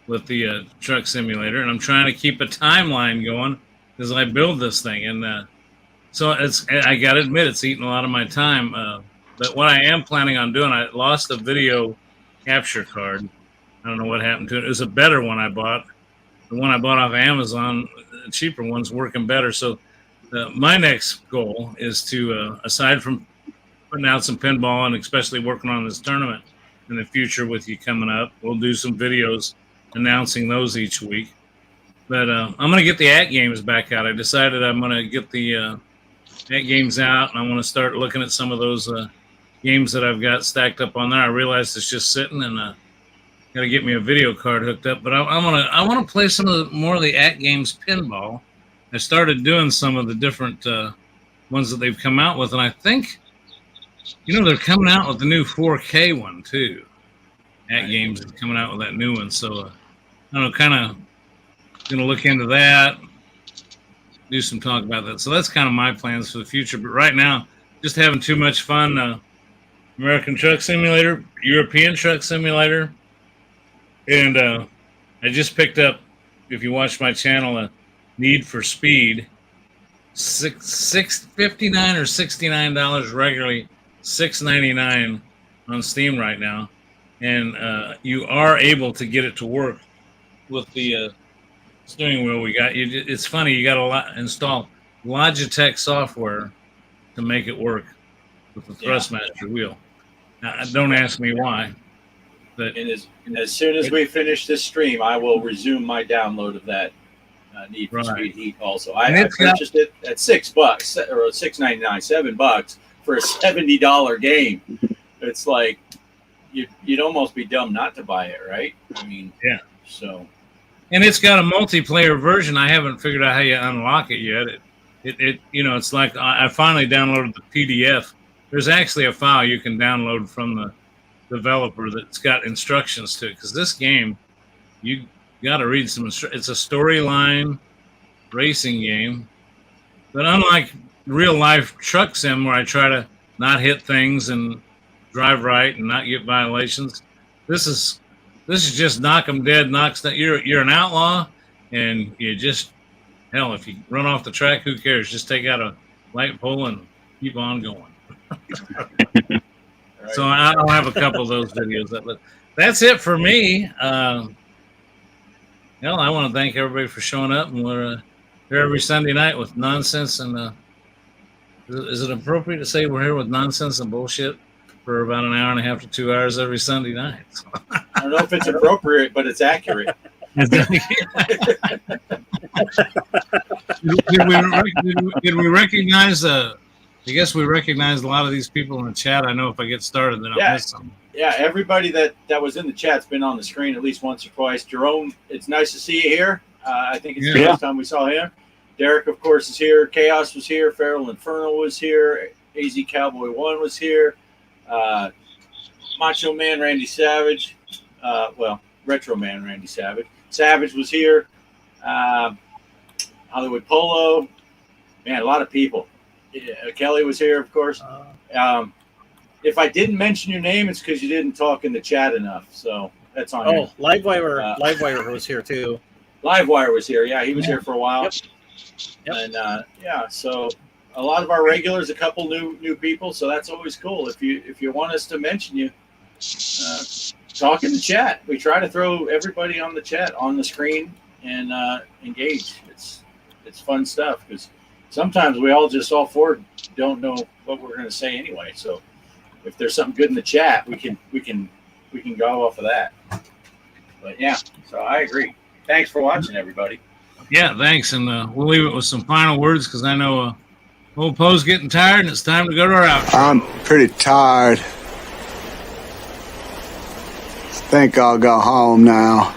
with the truck simulator, and I'm trying to keep a timeline going as I build this thing. And so I got to admit, it's eating a lot of my time. But what I am planning on doing, I lost the video capture card. I don't know what happened to it. It was a better one I bought. The one I bought off Amazon, the cheaper one's working better. So my next goal is to, aside from putting out some pinball and especially working on this tournament in the future with you coming up, we'll do some videos announcing those each week. But I'm going to get the AT games back out. I decided I'm going to get the AT games out, and I want to start looking at some of those games that I've got stacked up on there. I realized it's just sitting, and got to get me a video card hooked up. But I want to play some of the more of the AT games pinball. I started doing some of the different ones that they've come out with, and I think, they're coming out with the new 4K one too. AT games is coming out with that new one, so I don't know, kind of gonna look into that, do some talk about that. So that's kind of my plans for the future. But right now, just having too much fun. American Truck Simulator, European Truck Simulator, and I just picked up, if you watch my channel, a Need for Speed, $6.59 or $69 regularly, $6.99 on Steam right now, and you are able to get it to work with the steering wheel we got. It's funny, you got to install Logitech software to make it work with the Thrustmaster wheel. Now, don't ask me why. But and as soon as we finish this stream, I will resume my download of that Need for Speed Heat. Also, I purchased it at $6 or $6.99, $7 for a $70 game. It's like you'd almost be dumb not to buy it, right? I mean, yeah. So, and it's got a multiplayer version. I haven't figured out how you unlock it yet. It's like I finally downloaded the PDF. There's actually a file you can download from the developer that's got instructions to it. Because this game, you got to read some. It's a storyline racing game, but unlike real life truck sim where I try to not hit things and drive right and not get violations, this is just knock them dead, knocks that you're an outlaw, and you just hell if you run off the track, who cares? Just take out a light pole and keep on going. So I'll have a couple of those videos. But that's it for me. I want to thank everybody for showing up, and we're here every Sunday night with nonsense. And is it appropriate to say we're here with nonsense and bullshit for about an hour and a half to 2 hours every Sunday night? I don't know if it's appropriate, but it's accurate. Did we recognize I guess we recognized a lot of these people in the chat. I know if I get started, then I'll miss some. Yeah, everybody that was in the chat's been on the screen at least once or twice. Jerome, it's nice to see you here. I think it's the first time we saw him. Derek, of course, is here. Chaos was here. Feral Infernal was here. AZ Cowboy 1 was here. Macho Man Randy Savage. Retro Man Randy Savage. Savage was here. Hollywood Polo. Man, a lot of people. Kelly was here, of course. If I didn't mention your name, it's because you didn't talk in the chat enough. So that's on you. Livewire was here too. Livewire was here. Yeah, he was here for a while. Yep. And so a lot of our regulars, a couple new people. So that's always cool. If you want us to mention you, talk in the chat. We try to throw everybody on the chat on the screen and engage. It's fun stuff because sometimes we all four don't know what we're going to say anyway. So if there's something good in the chat, we can go off of that. But yeah, so I agree. Thanks for watching, everybody. Yeah, thanks, and we'll leave it with some final words because I know old Poe's getting tired and it's time to go to our outro. I'm pretty tired. Think I'll go home now.